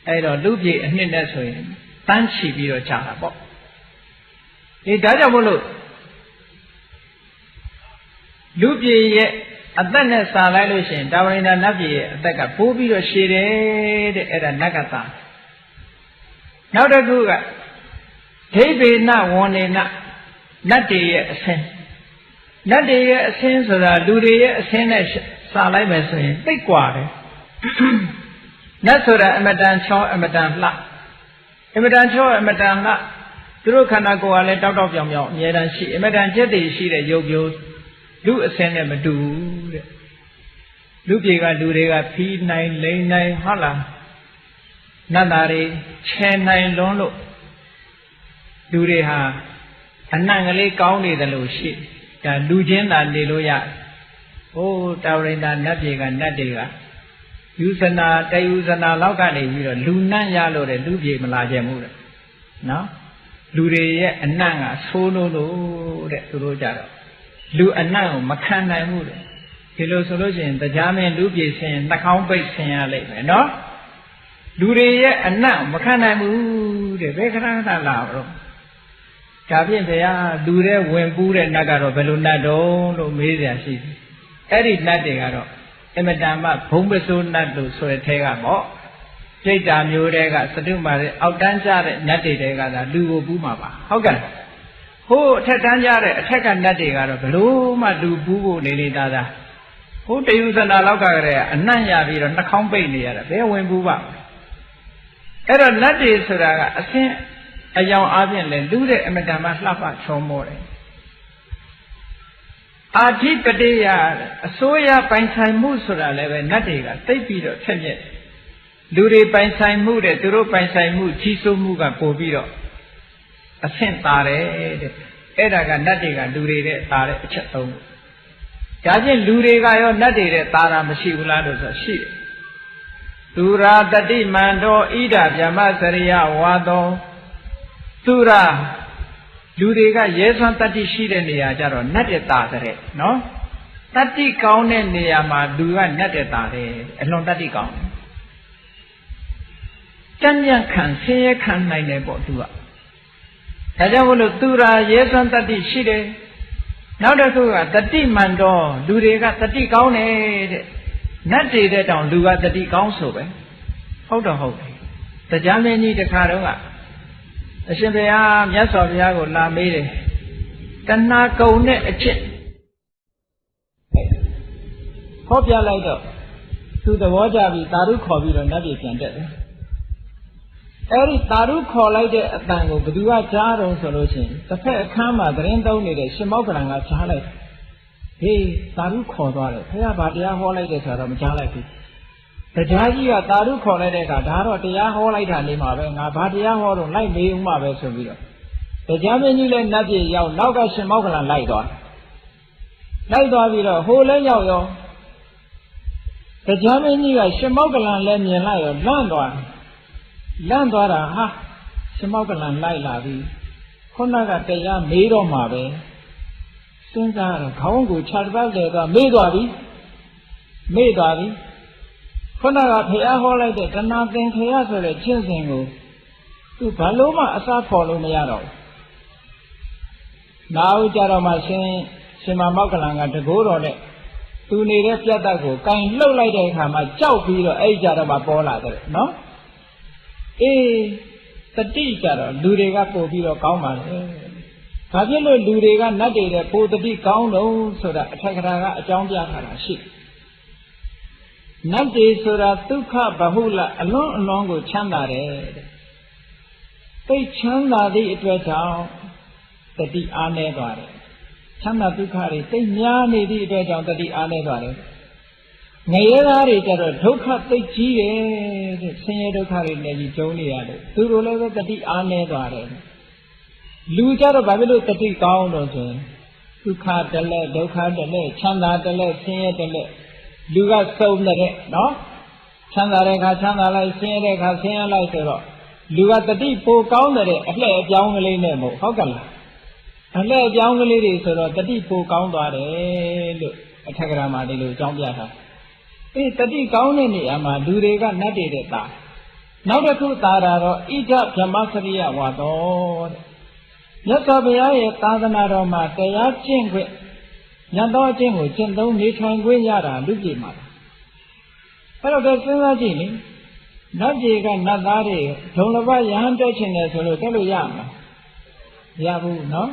အဲ့တော့လူပြေအနှစ်နဲ့ဆိုရင်တန်းချီပြီးတော့ကြာတာပေါ့ဒါကြောင့်မို့လို့လူပြေရဲ့အသက်နဲ့စာလိုက်လို့ရှိရင်တာဝရိန္ဒနတ်ပြည်ရဲ့အသက်ကပိုးပြီးတော့ရှည်တယ်တဲ့အဲ့ဒါနဂတနောက်တစ်ခုကဒိဗ္ဗေနဝန္ဒေနနတ်တွေရဲ့အဆင်းဆိုတာလူတွေရဲ့အဆင်းနဲ့စာလိုက်မယ်ဆိုရင်သိပ်กว่าတယ်နတ်ဆိုတာအမတန်ချောအမတန်လှအမတန်ချောအမတန်လှသူတို့ခန္ဓာကိုယ်ကလည်းတောက်ပြောင်အမြဲတမ်းရှိအမတန်ကျက်တည်ရှိတဲ့ရုပ်မျိုးလူအစင်းနဲ့မတူဘူးတဲ့လူပြေကလူတွေကဖီးနိုင်လိမ့်နိုင်ဟုတ်လားနတ်သားတွေချဲနိုင်လွန်းလို့လူတွေဟာအနံ့ကလေးကောင်းနေတယ်လို့ရှိဒါလူချင်းသာနေလို့ရတယ်တာဝရိန္ဒနတ်ပြေကနတ်တွေကယူဇနာတယူဇနာလောက်ကနေပြီးတော့လူနတ်ရလို့တဲ့လူပြေမလာကြဘူးတဲ့နော်လူတွေရဲ့အနံ့ကဆိုးလို့တဲ့သူတို့ကြတော့လူအနံ့ကိုမခံနိုင်ဘူးတဲ့ဒီလိုဆိုလို့ရှိရင်တရားမင်းလူပြေဆင်နှာခေါင်းပိတ်ဆင်ရလိမ့်မယ်နော်လူတွေရဲ့အနံ့မခံနိုင်ဘူးတဲ့ဘယ်ခဏခဏလာတော့ဒါဖြင့်ဘုရားလူတဲ့ဝင်ပူးတဲ့နတ်ကတော့ဘယ်လိုနတ်တုံးလို့မေးစရာရှိတယ်အဲ့ဒီနတ်တွေကတော့အမတန်မှဘုံပစိုးနတ်လို့ဆိုတဲ့ထဲကပေါ့ပြိတ္တာမျိုးတွေကစတုမာတဲ့အောက်တန်းကျတဲ့နတ်တွေတဲကသာလူကိုပူးမှာပါဟုတ်ကဲ့ ဟိုအထက်တန်းကြတဲ့အထက်ကနတ်တွေကတော့ဘလို့မှလူပူးဖို့နေသားသားဟိုတယူဇနာလောက်ကတည်းကအနှံ့ရပြီးတော့နှာခေါင်းပိတ်နေရတာဘယ်ဝင်ပူးပါအဲ့တော့နတ်တွေဆိုတာကအဆင်းအယောင်အားဖြင့်လဲလူတဲ့အမတန်မှလှပချောမောတယ်အာဓိပတိယအစိုးရပိုင်ဆိုင်မှုဆိုတာလည်းပဲနတ်တွေကသိပြီးတော့ထက်မြက်လူတွေပိုင်ဆိုင်မှုတဲ့သူတို့ပိုင်ဆိုင်မှုကြီးစိုးမှုကပိုပြီးတော့အဆင့်သာတယ်တဲ့အဲ့ဒါကနတ်တွေကလူတွေတဲ့သာတဲ့အချက်သုံးခုဒါချင်းလူတွေကရောနတ်တွေတဲ့သာတာမရှိဘူးလားလို့ဆိုရှိတယ်သူရာတတိမန္တောဣဒဗျမစရိယဝါသောသူရာလူတွေကရဲစွမ်းတတ္တိရှိတဲ့နေရာကြတော့နတ်တဲ့သာတဲ့နော်တတ္တိကောင်းတဲ့နေရာမှာလူကနတ်တဲ့သာတယ်အလွန်တတ္တိကောင်းကြံ့ကြံ့ခံဆင်းရဲခံနိုင်တယ်ပေါ့သူကဒါကြောင့်မလို့သူရာရဲစွမ်းတတ္တိရှိတယ်နောက်တစ်ခုကတတိမန္တောလူတွေကတတိကောင်းတယ်တဲ့နတ်တွေတဲ့တောင်လူကတတိကောင်းဆိုပဲဟုတ်တော့ဟုတ်တယ်တရားမင်းကြီးတစ်ခါတော့ကအရှင်ဘုရားမြတ်စွာဘုရားကိုလာမေးတယ်တဏှာကုံနဲ့အချက်ဟောပြလိုက်တော့သူသဘောကျပြီးသာဓုခေါ်ပြီးတော့နတ်ပြည်ပြန်တက်တယ်အဲ့ဒီသာဓုခေါ်လိုက်တဲ့အတန်ကိုဘယ်သူကကြားတော့ဆိုလို့ရှိရင်တစ်ဖက်အခန်းမှာသတင်းသုံးနေတဲ့ရှင်မောက္ကလန်ကကြားလိုက်ဟေးသာဓုခေါ်သွားတယ်ဘုရားဗာတရားဟောလိုက်တယ်ဆိုတော့မကြားလိုက်ဘူးတရားကြီးကသာဓုခေါ်လိုက်တဲ့အခါဒါတော့တရားဟောလိုက်တာနေမှာပဲငါဗာတရားဟောတော့လိုက်မေးဦးမှာပဲဆိုပြီးတော့တရားမင်းကြီးလည်းနတ်ပြည်ရောက်နောက်ကရှင်မောက္ကလန်လိုက်သွားပြီးတော့ဟိုလည်းရောက်ရောတရားမင်းကြီးကရှင်မောက္ကလန်လည်းမြင်လိုက်ရောလန့်သွားတာဟာရှင်မောက္ကလန်လိုက်လာပြီခုနကတရားမေးတော့မှာပဲစဉ်းစားတော့ခေါင်းကိုခြာတစ်ပတ်လဲသွားမေးသွားပြီခုနကဖះဟောလိုက်တဲ့တဏှာသင်္ခရဆိုတဲ့ကျင့်စဉ်ကိုသူဘာလို့မှအစားဖော်လို့မရတော့ဘူး။နောက်ကြတော့မှရှင်မောက္ကလန်ကတကိုးတော်နဲ့သူနေတဲ့ပြတ်တတ်ကိုကင်လှုပ်လိုက်တဲ့အခါမှာကြောက်ပြီးတော့အဲ့ကြတော့မှပေါ်လာတယ်နော်။အေးတတိကြတော့လူတွေကပို့ပြီးတော့ကောင်းပါလေ။ဘာဖြစ်လို့လူတွေကနတ်တွေတဲ့ပိုတတိကောင်းတော့ဆိုတာအထက်ကရာကအကြောင်းပြထားတာရှိတယ်နတ်တွေဆိုတာဒုက္ခဗဟုလအလွန်ကိုချမ်းသာတယ်တဲ့သိချမ်းသာသည့်အတွက်ကြောင့်တတိအားနည်းသွားတယ်ချမ်းသာဒုက္ခတွေသိများနေသည့်အတွက်ကြောင့်တတိအားနည်းသွားတယ်ငရဲသားတွေကြတော့ဒုက္ခသိကြီးတယ်တဲ့ဆင်းရဲဒုက္ခတွေနဲ့ကြီးကြုံနေရတယ်သူတို့လည်းပဲတတိအားနည်းသွားတယ်လူကြတော့ဘာဖြစ်လို့တတိကောင်းတော့ဆိုရင်ဒုက္ခတလဲဒုက္ခတလဲချမ်းသာတလဲဆင်းရဲတလဲလူကစုံတဲ့နော်ချမ်းသာတဲ့အခါချမ်းသာလိုက်ဆင်းရဲတဲ့အခါဆင်းရဲလိုက်ဆိုတော့လူကတတိပိုကောင်းတဲ့အလှည့်အပြောင်းကလေးနဲ့မဟုတ်ကလားအလှည့်အပြောင်းကလေးတွေဆိုတော့တတိပိုကောင်းသွားတယ်လို့အထက်ကရာမှာဒီလိုအကြောင်းပြတာအေးတတိကောင်းတဲ့နေရာမှာလူတွေကနတ်တွေတဲ့သားနောက်တစ်ခုသားတာတော့ဣဒဗြဟ္မစရိယဝါတော်တဲ့မြတ်စွာဘုရားရဲ့သာသနာတော်မှာတရားကျင့်ခွင့်ညတော်အကျင့်ကိုကျင့်သုံးနေထိုင်ခွင့်ရတာလူပြည်မှာအဲ့တော့စဉ်းစားကြည့်လေနတ်ပြည်ကနတ်သားတွေဒုံလဘယဟန်တက်ချင်တယ်ဆိုလို့တက်လို့ရမှာမရဘူးနော်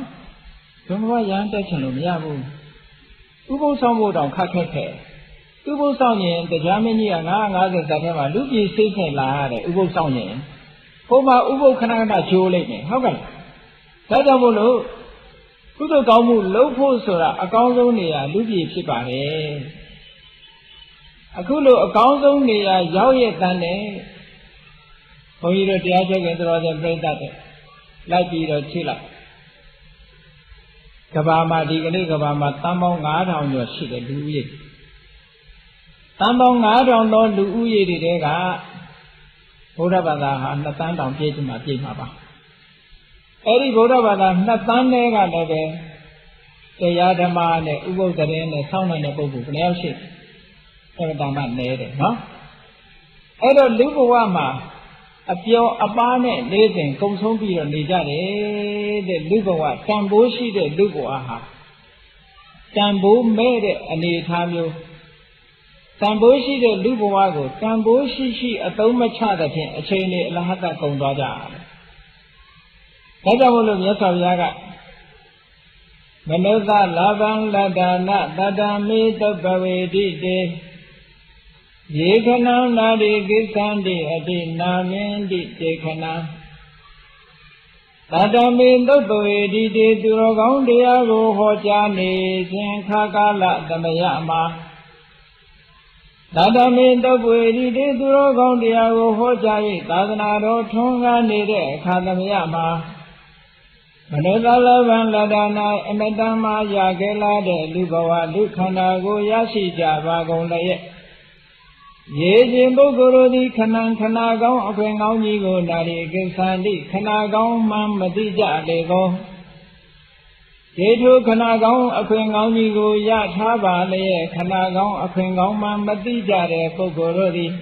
ဒုံလဘယဟန်တက်ချင်လို့မရဘူးဥပုသ်ဆောင်ဖို့တောင်ခက်ခဲဥပုသ်ဆောင်ရင်တရားမင်းကြီးက950ဇာတ်ထဲမှာလူပြည်စိတ်ဆင်လာရတယ်ဥပုသ်ဆောင်ရင်ဟိုမှာဥပုသ်ခဏချိုးလိုက်နေဟုတ်ကဲ့ဒါကြောင့်မို့လို့ကုသိုလ်ကောင်းမှုလုပ်ဖို့ဆိုတာအကောင်းဆုံးနေရာလူပြည်ဖြစ်ပါတယ်အခုလိုအကောင်းဆုံးနေရာရောက်ရတဲ့နဲ့ဘုန်းကြီးတို့တရားချက်ခင်တော်တဲ့ပြိဿတဲ့လိုက်ပြီးတော့ချိလိုက်ကဘာမှာဒီကနေ့ကဘာမှာတန်ပေါင်း9000ကျော်ရှိတယ်လူဦးရေတန်ပေါင်း9000သောလူဦးရေတွေကဘုရားဘာသာဟာ2သန်းတောင်ပြည့်မှာပါအဲ့ဒီဗုဒ္ဓဘာသာ2သန်းနဲ့ကလည်းပဲတရားဓမ္မနဲ့ဥပုသ်သတင်းနဲ့ဆောင်းနေတဲ့ပုဂ္ဂိုလ်ဘယ်နှယောက်ရှိအဲ့ဒါမှနဲတယ်နော်အဲ့တော့လူဘဝမှာအပျော်အပါးနဲ့နေစဉ်ကုံဆုံးပြီးတော့နေကြတယ်တဲ့လူဘဝတန်ဖိုးရှိတဲ့လူဘဝဟာတန်ဖိုးမဲ့တဲ့အနေအထားမျိုးတန်ဖိုးရှိတဲ့လူဘဝကိုတန်ဖိုးရှိအသုံးမချတဲ့ဖြင့်အချိန်လေးအလဟတကုန်သွားကြတယ်ဒါကြောင့်မို့လို့မြတ်စွာဘုရားက မနုဿလဗံလတ္တနာတတ္တမေသုပ္ပဝေတိတေယေခဏံနာတိကိစ္ဆန္တိအတိနာမင်းတိတေခဏံတတ္တမေသုပ္ပဝေတိတေသူတော်ကောင်းတရားကိုဟောကြားနေခြင်းခါကာလသမယမှာတတ္တမေသုပ္ပဝေတိတေသူတော်ကောင်းတရားကိုဟောကြား၍သာသနာတော်ထွန်းကားနေတဲ့အခါသမယမှာမနုဿလဗံလတ္တနာအမတ္တမရခဲ့လာတဲ့လူဘဝလူခန္ဓာကိုရရှိကြပါကုန်လျက်ရေခြင်းပုဂ္ဂိုလ်တို့သည်ခဏခဏကောင်းအခွင့်ကောင်းကြီးကိုနာရီကိစ္ဆန္တိခဏကောင်းမှမသိကြလေကုန်ရေထုခဏကောင်းအခွင့်ကောင်းကြီးကိုရထားပါလျက်ခဏကောင်းအခွင့်ကောင်းမှမသိကြတဲ့ပုဂ္ဂိုလ်တို့သည်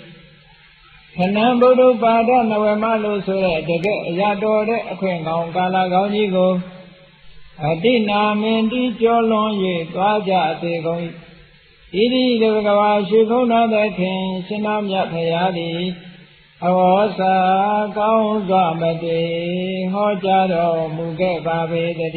ခဏဗုဒ္ဓပါဒနဝမလို့ဆိုတဲ့တကယ်အရာတော်တဲ့အခွင့်ကောင်းကာလကောင်းကြီးကိုအတိနာမင်းတိကျော်လွန်၍သွားကြစေကုန်၏ဣတိတဘဂဝါရွှေခုံတော်သခင်ရှင်တော်မြတ်ဖရာသည်အဝေါစာကောင်းစွာမတည်ဟောကြားတော်မူခဲ့ပါပေတည်း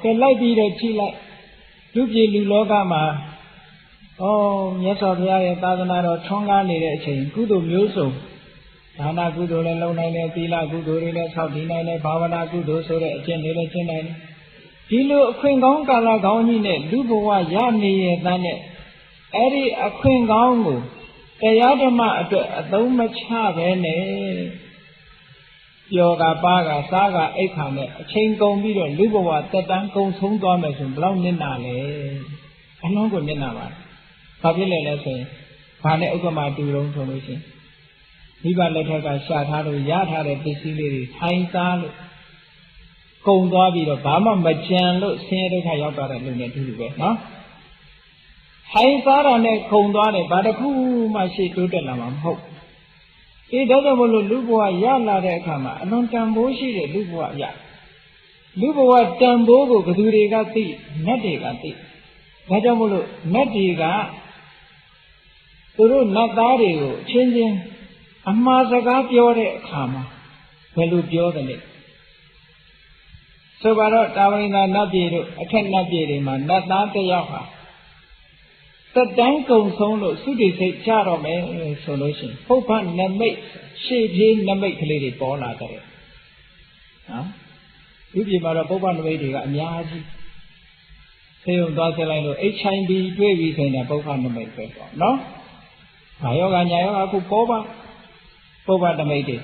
ကဲလိုက်ပြီးတော့ကြည့်လိုက်လူပြည်လူလောကမှာမြတ်စွာဘုရားရဲ့သာသနာတော်ထွန်းကားနေတဲ့အချိန်ကုသိုလ်မျိုးစုံဒါနကုသိုလ်လည်းလုပ်နိုင်တယ်သီလကုသိုလ်တွေလည်းဆောက်တည်နိုင်တယ်ဘာဝနာကုသိုလ်ဆိုတဲ့အကျင့်တွေလည်းကျင့်နိုင်တယ်ဒီလိုအခွင့်ကောင်းကာလကောင်းကြီးနဲ့လူဘဝရနေရတဲ့နဲ့အဲ့ဒီအခွင့်ကောင်းကိုတရားဓမ္မအတွက်အသုံးမချပဲနဲ့ပျော်ကပါကစားကအိတ်ခါနဲ့အချိန်ကုန်ပြီးတော့လူဘဝတက်တန်းကုန်ဆုံးသွားမယ်ဆိုရင်ဘယ်လောက်နစ်နာလဲအလုံးကိုနစ်နာပါဘာဖြစ်လဲလဲဆိုရင်ဘာနဲ့ဥပမာတူတုံးဆိုလို့ရှိရင်မိဘလက်ထက်ကရှာထားလို့ရထားတဲ့ပစ္စည်းလေးတွေထိုင်စားလို့ကုန်သွားပြီးတော့ဘာမှမကြံလို့ဆင်းရဲဒုက္ခရောက်သွားတဲ့လူနဲ့အတူတူပဲနော်ထိုင်စားတာနဲ့ကုန်သွားတယ်ဘာတစ်ခုမှရှေ့တိုးတက်လာမှာမဟုတ်ဒါကြောင့်မလို့လူဘဝရလာတဲ့အခါမှာအလွန်တန်ဖိုးရှိတဲ့လူဘဝရလူဘဝတန်ဖိုးကိုဘယ်သူတွေကသိနတ်တွေကသိဒါကြောင့်မလို့နတ်တွေကသူတို့နတ်သားတွေကိုအချင်းချင်းအမှားစကားပြောတဲ့အခါမှာဘယ်လိုပြောတယ်လဲဆိုပါတော့တာဝိန္ဒနတ်ပြည်တို့အထက်နတ်ပြည်တွေမှာနတ်သားတစ်ယောက်ဟာသက်တမ်းကုံဆုံးလို့သုတိစိတ်ကြတော့မယ်ဆိုလို့ရှိရင်ပုပ္ပနမိတ်ရှေ့ပြေးနမိတ်ကလေးတွေပေါ်လာကြတယ်နော်ဒီပြည်မှာတော့ပုပ္ပနမိတ်တွေကအများကြီးသေုံသွားဆက်လိုက်လို့ HIV တွေ့ပြီဆိုရင်ပုပ္ပနမိတ်ပဲပေါ့နော်။ဘာယောဂညာယောဂအခုပေါ်ပါပုပ္ပနမိတ်တွေ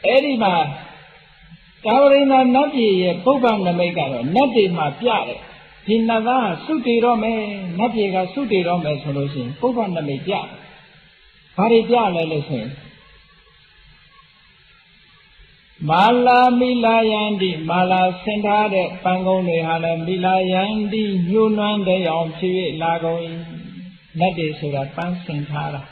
အဲ့ဒီမှာတာဝရိန္ဒနတ်ပြည်ရဲ့ပုပ္ပနမိတ်ကတော့နတ်တွေမှာပြတယ်ဒီနတ်သားသုတေတော့မယ်နတ်ပြည်ကသုတေတော့မယ်ဆိုလို့ရှိရင်ပုပ္ပနမိတ်ပြတယ်ဘာတွေပြလဲလို့ဆိုရင်မာလာမိလာယန္တိမာလာဆင်ထားတဲ့ပန်းကုန်းတွေဟာလည်းမိလာယန္တိညှိုးနွမ်းတဲ့အောင်ဖြစ်၍လာကုန်၏နတ်တွေဆိုတာပန်းဆင်ထားတာ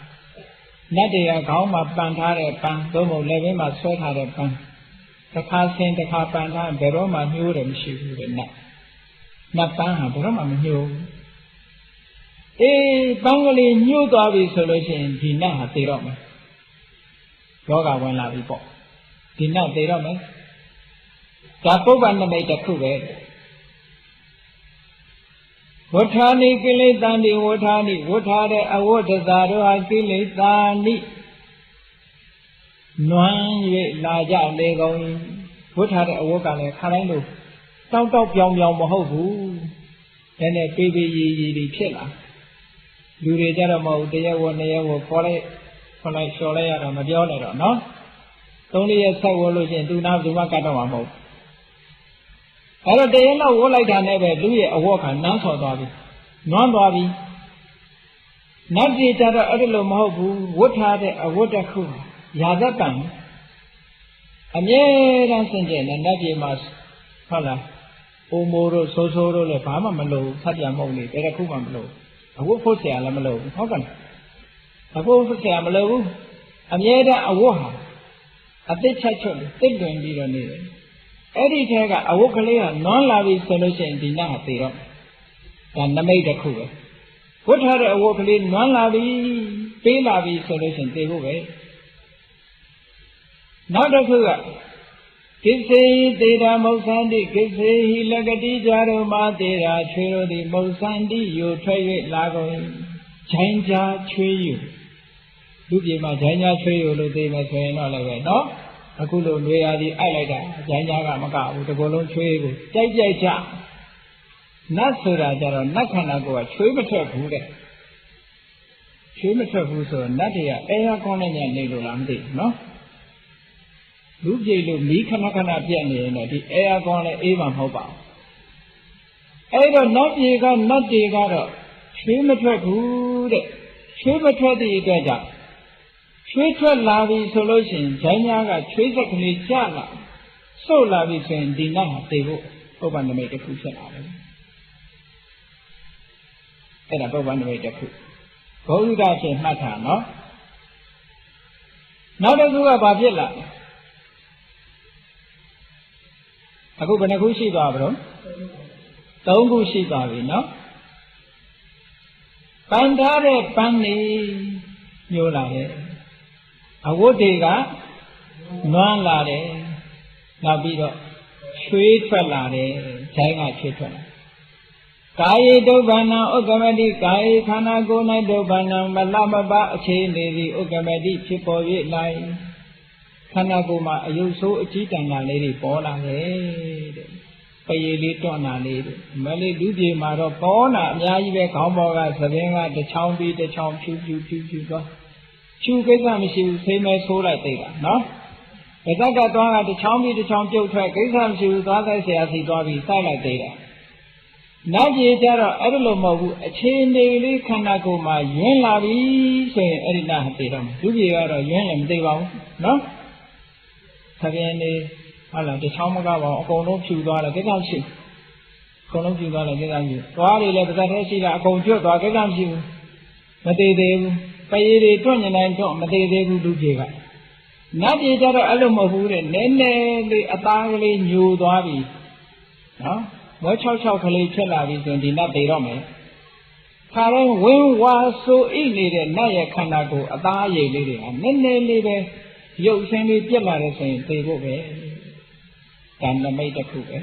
နတ်တွေကခေါင်းမှာပန်ထားတဲ့ပန်းသို့မဟုတ်လက်ဘင်းမှာဆွဲထားတဲ့ပန်းတစ်ခါဆင်တစ်ခါပန်ထားဘယ်တော့မှညှိုးတယ်မရှိဘူးတဲ့နတ်ပန်းဟာဘယ်တော့မှမညှိုးဘူးပန်းကလေးညှိုးသွားပြီဆိုလို့ရှိရင်ဒီနတ်ဟာသေတော့မယ်ယောဂဝင်လာပြီပေါ့ဒီနတ်သေတော့မယ်ဒါပုပ္ပနမိတ်တစ်ခုပဲဝဋ္ဌာနိကိလေသာနိဝဋ္ဌာနိဝဋ္ဌာတဲ့အဝဋ္ဌသာတို့ဟာကိလေသာနိနွမ်း၍လာကြလေကုန်ဝဋ္ဌာတဲ့အဝတ်ကလည်းခါတိုင်းလို့တောက်တောက်ပြောင်ပြောင်မဟုတ်ဘူးဒါနဲ့ပေးပေးရည်ရည်ဖြစ်လာလူတွေကြတော့မဟုတ်တရားဝနှစ်ရက်ဝခေါ်လိုက်လျှော်လိုက်ရတော့မပြောနဲ့တော့နော်3-4ရက်ဆက်ဝလို့ရှိရင်သူနာဘူးမကတ်တော့မှာမဟုတ်အဲ့တော့တရက်လောက်ဝတ်လိုက်တာနဲ့ပဲလူရဲ့အဝတ်ကနန်းဆော်သွားပြီနွမ်းသွားပြီနတ်ပြည်ကြတော့အဲ့ဒါလိုမဟုတ်ဘူးဝတ်ထားတဲ့အဝတ်တစ်ခုရာသက်ပံအမြဲတမ်းစင်ကြယ်နဲ့နတ်ပြည်မှာဟုတ်လားအိုမိုးတို့ဆိုးဆိုးတို့လည်းဘာမှမလုပ်ဖတ်ပြန်မဟုတ်လေတခုမှမလုပ်အဝတ်ဖို့ဆရာလည်းမလုပ်ဘူးဟုတ်ကဲ့အဝတ်ဖို့ဆရာမလုပ်ဘူးအမြဲတမ်းအဝတ်ဟာအသစ်ချက်ချွတ်တစ်တွင်ပြီးတော့နေတယ်အဲ့ဒီထဲကအဝတ်ကလေးကနွမ်းလာပြီဆိုလို့ရှိရင်ဒီနတ်ဟာသေတော့ဒါနမိတ်တစ်ခုပဲ ဝတ်ထားတဲ့အဝတ်ကလေးနွမ်းလာပြီပေးလာပြီဆိုလို့ရှိရင်သေဖို့ပဲနောက်တစ်ခုကကိစ္စေသေတာမௌဆန္တိကိစ္စေဟိလကတိကြတော်မှာသေတာချွေတို့သည်မௌဆန္တိယိုထွက်၍လာကုန်ဂျိုင်းကြားချွေယူလူပြေမှာဂျိုင်းကြားချွေယူလို့သိမယ်ဆိုရင်တော့လည်းပဲနော်အခုလိုနေရာဒီအိုက်လိုက်တာဂျိုင်းကြားကမကဘူးတစ်ကိုယ်လုံးချွေကိုကြိုက်ကြနတ်ဆိုတာကြတော့နတ်ခန္ဓာကိုယ်ကချွေးမထွက်ဘူးတဲ့ချွေးမထွက်ဘူးဆိုတော့နတ်တွေကအဲရကောင်းတဲ့ညနေလို့လားမသိဘူးနော်လူပြေလို့မီးခဏခဏပြက်နေရင်တော့ဒီအဲရကောင်းလည်းအေးမှမဟုတ်ပါဘူးအဲ့တော့နတ်ပြေကနတ်တွေကတော့ချွေးမထွက်ဘူးတဲ့ချွေးမထွက်တဲ့အတွက်ကြောင့်ချွေးထွက်လာပြီဆိုလို့ရှိရင်ဂျိုင်းများကချွေးစက်ကလေးကျလာစို့လာပြီဆိုရင်ဒီနတ်ဟာသေဖို့ပုပ္ပန္နမိတ်တစ်ခုဖြစ်လာတယ်အဲ့ဒါပုပ္ပန္နမိတ်တစ်ခုဘုရားရှင်မှတ်ထားနော်နောက်တစ်ခုကဘာဖြစ်လာအခုဘယ်နှခုရှိသွားပြီတော့3ခုရှိသွားပြီနော်ပန်ထားတဲ့ပန်းနေညိုလာတယ်အဝတ်တွေကနွမ်းလာတယ်နောက်ပြီးတော့ချွေးထွက်လာတယ်ဂျိုင်းကချွေးထွက်လာကာယေဒုဗ္ဗန္နဥက္ကမတိကာယေခန္ဓာကိုယ်၌ဒုဗ္ဗန္နမလမပအခြေအနေသည်ဥက္ကမတိဖြစ်ပေါ်၍လိုက်ခန္ဓာကိုယ်မှာအယုတ်ဆိုးအကြီးတန်းတာလေးတွေပေါ်လာတယ်တဲ့ပရေလေးတွန့်တာလေးတွေမလေးလူပြေမှာတော့ပေါ်တာအများကြီးပဲခေါင်းပေါ်ကသပင်ကတစ်ချောင်းပြီးတစ်ချောင်းဖြူသွားဖြူကိစ္စမရှိဘူးဖိမဲဆိုးလိုက်သေးတာနော်ဗဇက်ကသွားကတစ်ချောင်းပြီးတစ်ချောင်းပြုတ်ထွက်ကိစ္စမရှိဘူးသွားဆိုင်ဆရာစီသွားပြီးစိုက်လိုက်သေးတာနတ်ကြီးကြတော့အဲ့လိုမဟုတ်ဘူးအခြေအနေလေးခန္ဓာကိုယ်မှာယွင်းလာပြီဆိုရင်အဲ့ဒီနာသိတော့လူကြီးကတော့ယွင်းလည်းမသိပါဘူးနော်သဘင်နေဟုတ်လားတချောင်းမကပါဘူးအကုန်လုံးဖြူသွားတယ်ကိစ္စမရှိဘူးအကုန်လုံးဖြူသွားတယ်ကိစ္စမရှိဘူးသွားတွေလည်းပါဇက်ထဲရှိတာအကုန်ကျွတ်သွားကိစ္စမရှိဘူးမသေးသေးဘူးပရေတွေတွန့်နေတိုင်းတွန့်မသေးသေးဘူးလူကြီးကနတ်ကြီးကြတော့အဲ့လိုမဟုတ်ဘူးတဲ့နည်းနည်းလေးအသားကလေးညိုသွားပြီနော်ဝဲ66ကလေးဖြစ်လာပြီဆိုရင်ဒီနတ်သေးတော့မယ်ခါတိုင်းဝင်းဝါဆိုအိနေတဲ့နတ်ရဲ့ခန္ဓာကိုယ်အသားအရည်လေးတွေကနည်းနည်းလေးပဲရုပ်ရှင်လေးပြက်လာတယ်ဆိုရင်သေဖို့ပဲကံနမိတ်တစ်ခုပဲ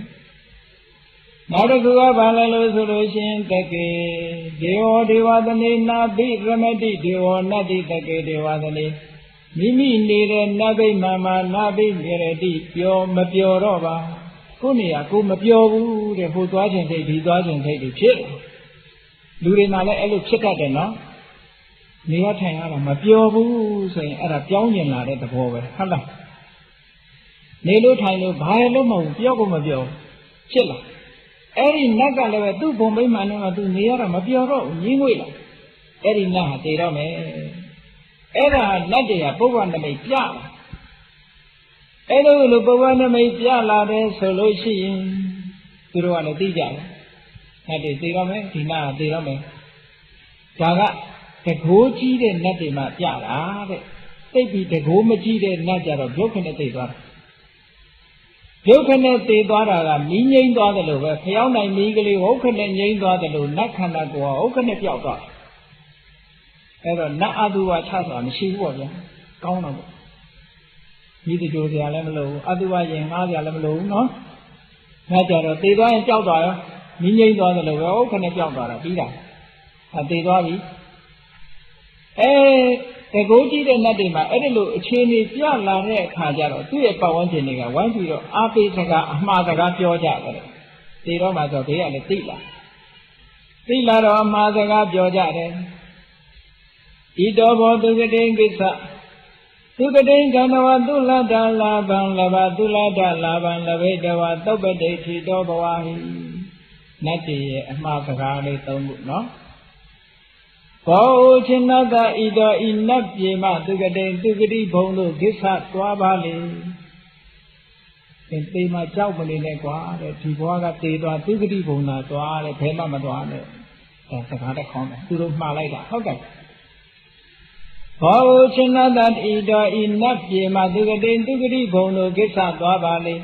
နောက်တစ်ခုကဘာလဲလို့ဆိုလို့ရှိရင်တကေဒေဝဒေဝသနေနာဘိရမတိဒေဝနတ္တိတကေဒေဝသနေမိမိနေတဲ့နတ်ဘိမာမနာဘိမြေရတိပြောမပြောတော့ပါကိုနေရကိုမပြောဘူးတဲ့ဟိုသွားခြင်းထိတ်ဒီသွားခြင်းထိတ်တွေဖြစ်လူတွေမှလည်းအဲ့လိုဖြစ်တတ်တယ်နော်နေရထိုင်ရတာမပြောဘူးဆိုရင်အဲ့ဒါပြောင်းကျင်လာတဲ့သဘောပဲဟုတ်လားနေလို့ထိုင်လို့ဘာလို့မဟုတ်ပြောကိုမပြောဖြစ်လာအဲ့ဒီနတ်ကလည်းပဲသူ့ဘုံမိမှန်နဲ့မှသူနေရတာမပြောတော့ညင်းငွေ့လာအဲ့ဒီနတ်ဟာတည်တော့မယ်အဲ့ဒါနတ်တွေကပုဗ္ဗနမိတ်ပြလာအဲ့လိုပုဗ္ဗနမိတ်ပြလာတယ်ဆိုလို့ရှိရင်သူတို့ကလည်းသိကြတယ်နတ်တွေတည်တော့မယ်ဒီနတ်ဟာတည်တော့မယ်ဒါကတကိုးကြီးတဲ့နတ်တွေမှပြတာတဲ့သိပြီးတကိုးမကြီးတဲ့နတ်ကြတော့ဘုခနဲ့သိသွားတာဘုခနဲ့သိသွားတာကမီးငိမ့်သွားတယ်လို့ပဲဖျောင်းနိုင်မီးကလေးဟုတ်ခနဲ့ငိမ့်သွားတယ်လို့နတ်ခန္ဓာကိုယ်ဟုတ်ခနဲ့ပျောက်သွားအဲ့တော့နတ်အတုဝါချဆိုတာမရှိဘူးပေါ့ဗျာကောင်းတော့ပေါ့ဒီတကြိုစရာလည်းမလိုဘူးအတုဝါရင်ငားစရာလည်းမလိုဘူးနော်ငါကြတော့သိသွားရင်ပျောက်သွားရောမီးငိမ့်သွားတယ်လို့ပဲဟုတ်ခနဲ့ပျောက်သွားတာပြီးတာသိသွားပြီတကိုးကြည့်တဲ့နတ်တွေမှာအဲ့ဒီလိုအခြေအနေပြလာတဲ့အခါကျတော့သူ့ရဲ့ပတ်ဝန်းကျင်တွေကဝိုင်းပြီးတော့အားပေးစကားအမှားစကားပြောကြတယ်ဒီတော့မှဆိုဘေးကလည်းသိလာတော့အမှားစကားပြောကြတယ်ဤတော်ဘောသူကတိကိစ္စသူကတိကံတော်သူလတ္တလာဘံလဘသူလတ္တလာဘံလဘိတဝသုပ္ပတိထီတော်ဘဝဟိနတ်တွေရဲ့အမှားစကားလေး၃ခုနော်ဘောချင်နတဤတော်ဤနတ်ပြေမသူကတိသူကတိဘုံတို့ကိစ္စသွားပါလေသေမှာကြောက်မနေနဲ့ကွာတဲ့ဒီဘွားကသေသွားသူကတိဘုံသာသွားတဲ့ဘယ်မှမသွားနဲ့အဲစကားတစ်ခေါက်တယ်သူတို့မှားလိုက်တာဟုတ်တယ်ဘောချင်နတဤတော်ဤနတ်ပြေမသူကတိသူကတိဘုံတို့ကိစ္စသွားပါလေ